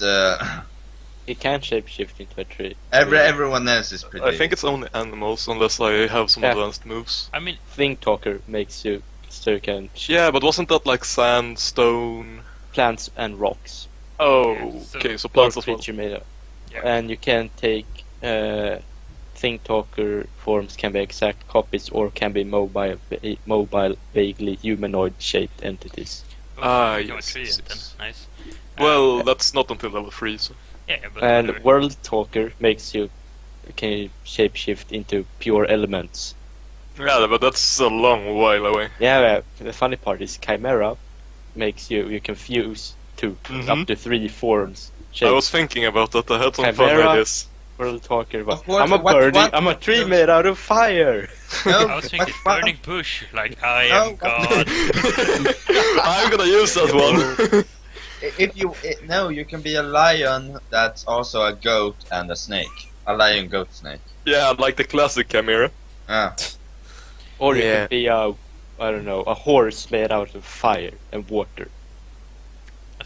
He can shapeshift into a tree. everyone else is pretty. I think it's only animals, unless I have some Yeah. advanced moves. I mean, Thing Talker makes you so you can Yeah, but wasn't that like sand, stone? plants and rocks. Oh, Yeah, so- okay, so Or plants as well. creature made up. yeah. And you can take Thing Talker forms can be exact copies or can be mobile, vaguely humanoid shaped entities. both Ah, become a yes, tree yes, and then yes. nice. Well, that's not until level 3, so. Yeah, but And whatever. World Talker makes you can shapeshift into pure elements. Yeah, but that's a long while away. Yeah, the funny part is Chimera makes you can fuse to Mhm. up to 3 forms. I was thinking about that, I had some fun Chimera, ideas. world talker. But Of course, I'm a what- birdie. what- I'm a tree made out of fire. No, I was thinking what- burning bush, like I No, am God. I'm gonna use that one. If you no, you can be a lion that's also a goat and a snake. A lion goat snake. Yeah, like the classic Chimera. Ah. Or you Yeah. could be a, I don't know, a horse made out of fire and water.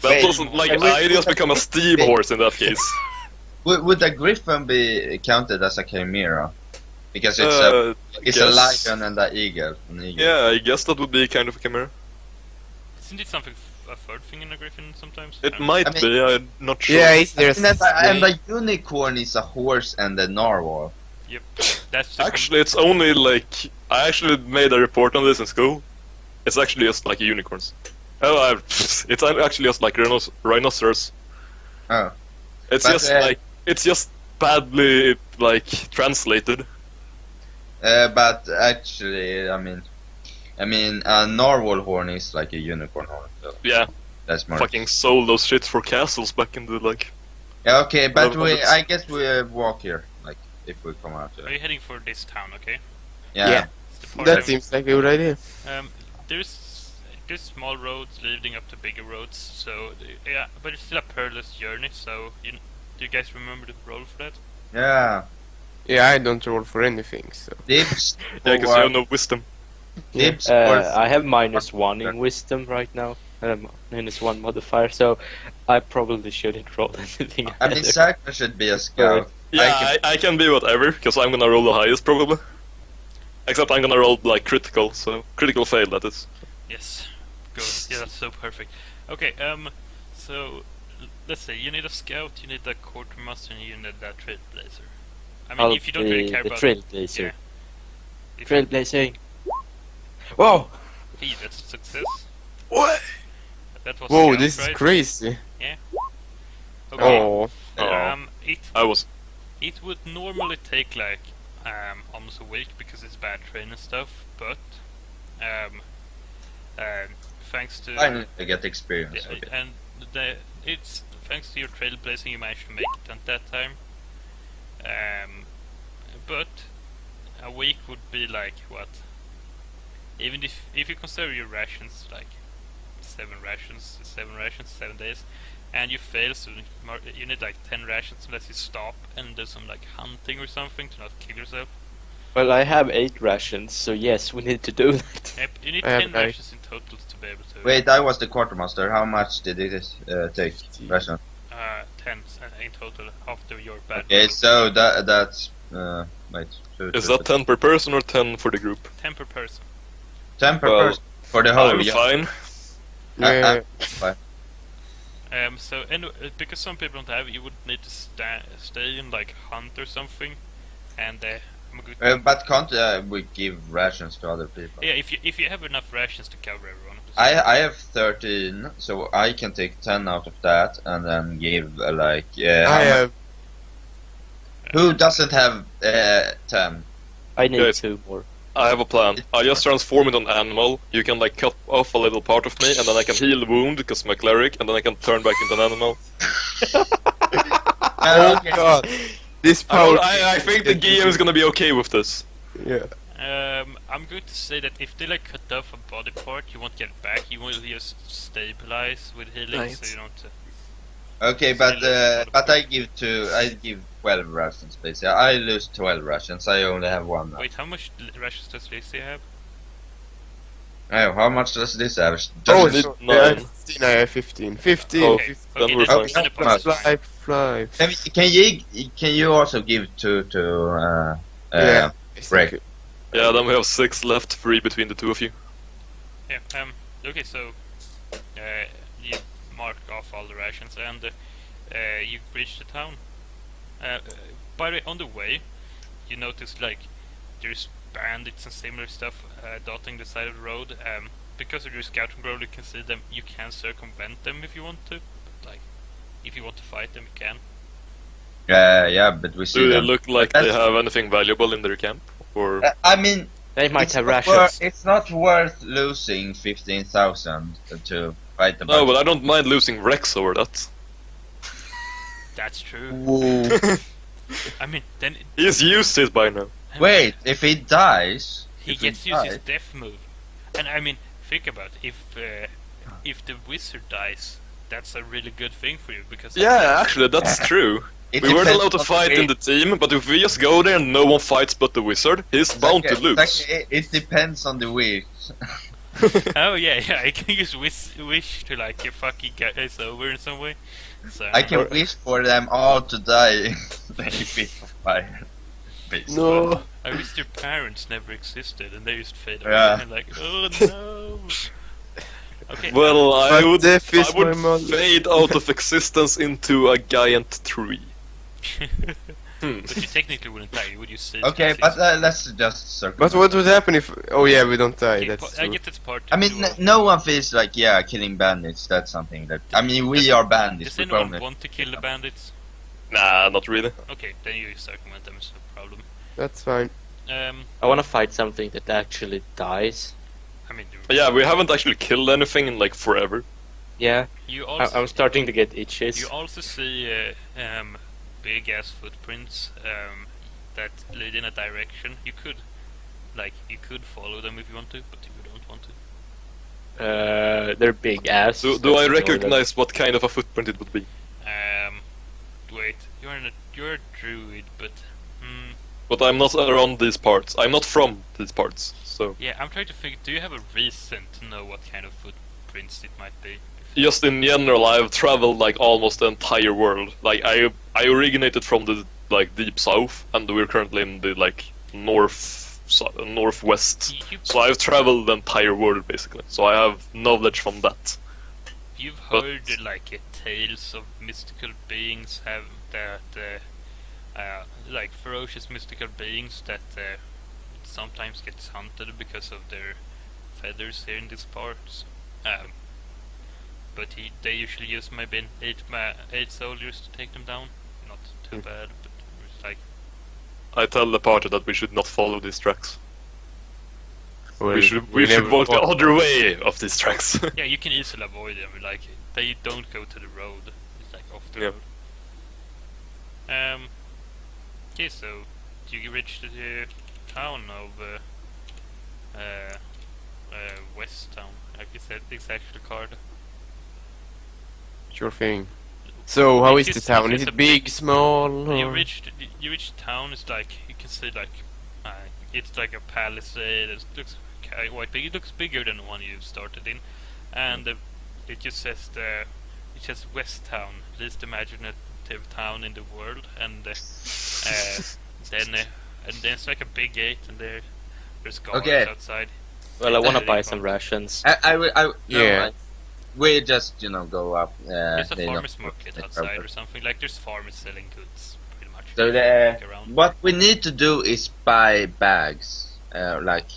That doesn't like I just become a steam horse in that case. Would a griffin be counted as a chimera? Because it's Guess. a lion and an eagle. An eagle. Yeah, I guess that would be kind of a chimera. Isn't it something a third thing in a griffin sometimes? It I don't might I mean- be. I'm not sure. Yeah, is there And a unicorn is a horse and a narwhal. know. Yep. That's the Actually, it's only like I actually made a report on this in school. It's actually just like unicorns. Oh, it's actually just like rhinoceros. Oh. It's But, just like it's just badly like translated. But actually, I mean, a narwhal horn is like a unicorn horn. So Yeah, that's more. fucking sold those shits for castles back in the like. Yeah, okay, but Well, I guess we walk here, like if we come out. Are you heading for this town? Okay. Yeah. Yeah. It's the part That of- seems like a good idea. There's small roads leading up to bigger roads, so yeah, but it's still a perilous journey. So do you guys remember the roll for that? Yeah. Yeah, I don't roll for anything, so. Dibs. Yeah, because you have no wisdom. Dibs. I have -1 in wisdom right now. -1 modifier, so I probably shouldn't roll anything. I mean, Sakke should be a scout. Yeah, I can be whatever because I'm gonna roll the highest probably. Except I'm gonna roll like critical, so critical fail that is. Yes. Good. Yeah, that's so perfect. Okay. So let's say you need a scout, you need a quartermaster, and you need a trailblazer. I mean, I'll if you don't really be care the about trailblazer. Yeah. If Trailblazing. Whoa! Hey, that's a success. What? That was Whoa, scout, this is right? crazy. Okay. Oh. I was. It would normally take like almost a week because it's bad train and stuff, but thanks to Finally, I get experience. yeah, Okay. and it's thanks to your trailblazing you managed to make it at that time. But a week would be like what? Even if you consider your rations like 7 rations, 7 days, and you fail, so you need like 10 rations unless you stop and do some like hunting or something to not kill yourself. Well, I have 8 rations, so yes, we need to do that. Yep, you need I have 10 nine. rations in total to be able to. Wait, I was the quartermaster. How much did it take? Ration? 10 in total after your bad. Okay, roll. so that's wait. Is that 10 per person or 10 for the group? 10 per person. 10 per Well, person for the whole? I'm Yeah. fine. Yeah. So because some people don't have, you would need to stay in like hunt or something, and I'm a good. But can't we give rations to other people? Yeah, if you have enough rations to cover everyone. I have 13, so I can take 10 out of that and then give like I how have. who doesn't have 10? I need Guys. 2 more. I have a plan. I just transform it on animal. You can like cut off a little part of me, and then I can heal the wound because I'm a cleric, and then I can turn back into an animal. Oh Okay. god. This I, power. I think the GM is gonna be okay with this. Yeah. I'm going to say that if they like cut off a body part, you won't get it back. You will just stabilize with healing, Right. so you don't. Okay, but I give 12 rations basically. I lose 12 rations. I only have 1 now. Wait, how much rations does Lizzie have? Oh, how much does this have? Oh, Does it- so, nine. I have 15, I have 15. 15. Oh, Okay, then okay, we're then fine. 20 points is fine. Fly. can you also give to Yeah. break? Yeah, then we have 6 left, 3 between the two of you. Yeah. Okay, so you mark off all the rations and you reach the town. By the way, on the way, you notice like there's bandits and similar stuff dotting the side of the road. Because of your scouting roll, you can see them. You can circumvent them if you want to. But, like, if you want to fight them, you can. Yeah, but we see Do they them. look like they have anything valuable in their camp? Or I mean, They might it's have not rations. it's not worth losing 15,000 to fight the no, bunch. but I don't mind losing Rex over that. That's true. Whoa. I mean, then He's used it by now. Wait, if he dies, he if gets he to use his dies- death move. And I mean, think about it, if the wizard dies, that's a really good thing for you because Yeah, actually, that's true. It We weren't depends allowed to on fight the in the team, but if we just go there and no one fights but the wizard, he's bound to lose. It depends on the wish. Oh yeah, I can use wish to like fucking get us over in some way. So I can wish for them all to die in a fit of fire. Basically. No. I wish their parents never existed and they just fade away Yeah. and like, oh no. Okay. Well, I But would, death is I would my mother. fade out of existence into a giant tree. But you technically wouldn't die, would you see? Okay, but let's just circle. But what would happen if? Oh yeah, we don't die. Okay, That's I true. get this part. I mean, no one feels like, yeah, killing bandits, that's something that... I mean, we are bandits, Does we anyone promise. want to kill the bandits? Nah, not really. Okay, then you circumvent them, it's no problem. That's fine. I want to fight something that actually dies. I mean, But yeah, we haven't actually killed anything in like forever. Yeah, you also I'm starting to get itches. you also see big ass footprints that lead in a direction. You could follow them if you want to, but if you don't want to. They're big ass. Do let's I ignore them. recognize what kind of a footprint it would be? Wait, you're a druid, but But I'm not around these parts. I'm not from these parts, so... yeah, I'm trying to think. Do you have a reason to know what kind of footprints it might be? Just in general, I've traveled like almost the entire world. Like I originated from the like deep south, and we're currently in the like northwest. So I've traveled the entire world basically. So I have knowledge from that. You've But- heard like tales of mystical beings have that like ferocious mystical beings that sometimes gets hunted because of their feathers here in these parts. But they usually use maybe eight soldiers to take them down. Not too bad, but it's like I tell the party that we should not follow these tracks. Well, we should never walk the fought. other way of these tracks. yeah, you can easily avoid them. Like they don't go to the road. It's like off the Yeah. road. Okay, so you reached the town of West Town. Like you said, it's actually card. Sure thing. So how is It's the just- town? it's Is just it big, small? You or- reached town. It's like you can see like it's like a palisade. It looks quite big. It looks bigger than the one you started in, and it just says it says West Town, least imaginative town in the world, and then it's like a big gate, and there's guards Okay. outside. Well, I want to Very buy fun. some rations. Yeah. We just, go up. There's a they don't- farmer's market outside or something. Like there's farmers selling goods, pretty much. So Walk around. what we need to do is buy bags. Like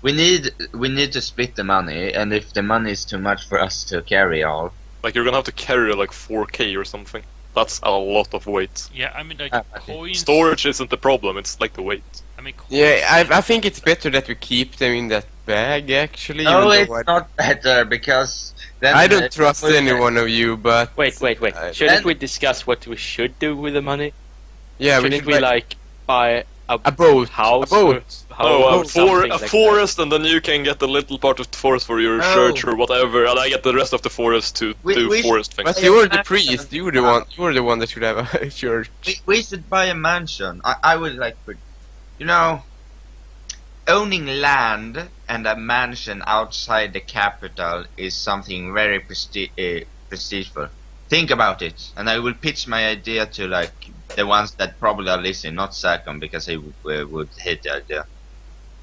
we need to split the money, and if the money is too much for us to carry all, Like you're gonna have to carry like 4K or something. That's a lot of weight. Yeah, I mean like Okay. coins. Storage isn't the problem, it's like the weight. I mean, coins, Yeah, I think it's better that we keep them in that bag actually. no, even it's though not better because then I don't trust we- any one of you, but Wait. I- Shouldn't Then- we discuss what we should do with the money? yeah, we Shouldn't should we like buy a boat, house? a boat. Oh, something a like forest, and then you can get a little part of the forest for your No. church or whatever, and I get the rest of the forest to We- do we forest things. But you're the priest. You're the one. You're the one that should have a church. we should buy a mansion. I would like, owning land and a mansion outside the capital is something very prestigeful. Think about it, and I will pitch my idea to like the ones that probably are listening, not Sakke, because he would hate the idea.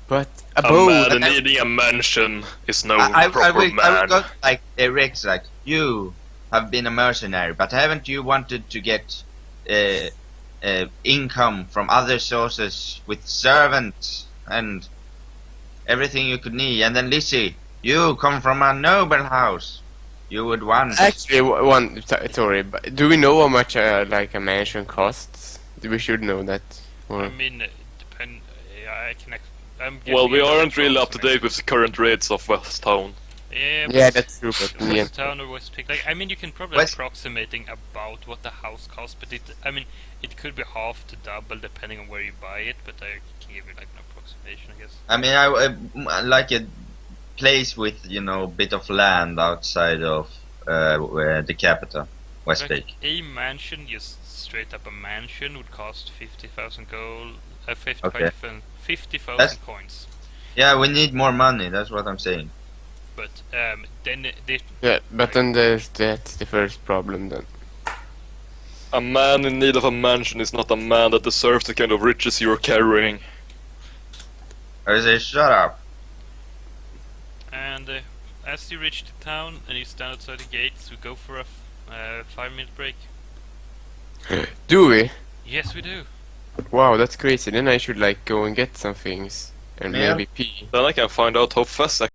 But a A boat. man needing a mansion is no I proper will man. go like Eric's like, you have been a mercenary, but haven't you wanted to get income from other sources with servants and everything you could need? And then Lizzie, you come from a noble house. You would want. Actually, sorry, but do we know how much like a mansion costs? We should know that. Or... I mean, depend. Yeah, I can. I'm Well, we guessing aren't really up to approximate. date with the current rates of West Town. Yeah, Yeah, but that's true, but yeah. West Town or West Peak, like, I mean, you can probably West- approximating about what the house costs, but I mean, it could be half to double depending on where you buy it, but I can give you like an approximation, I guess. I mean, I like a place with, you know, bit of land outside of where the capital, West Like Peak. a mansion, just straight up a mansion, would cost 50,000 gold, Okay. 50,000 That's- coins. Yeah, we need more money. That's what I'm saying. But then they Yeah, but then that's the first problem then. A man in need of a mansion is not a man that deserves the kind of riches you're carrying. I say, shut up. and as you reach the town and you stand outside the gates, we go for a 5-minute break. Do we? Yes, we do. Wow, that's crazy. Then I should like go and get some things and Yeah. maybe pee. Then I can find out how fast I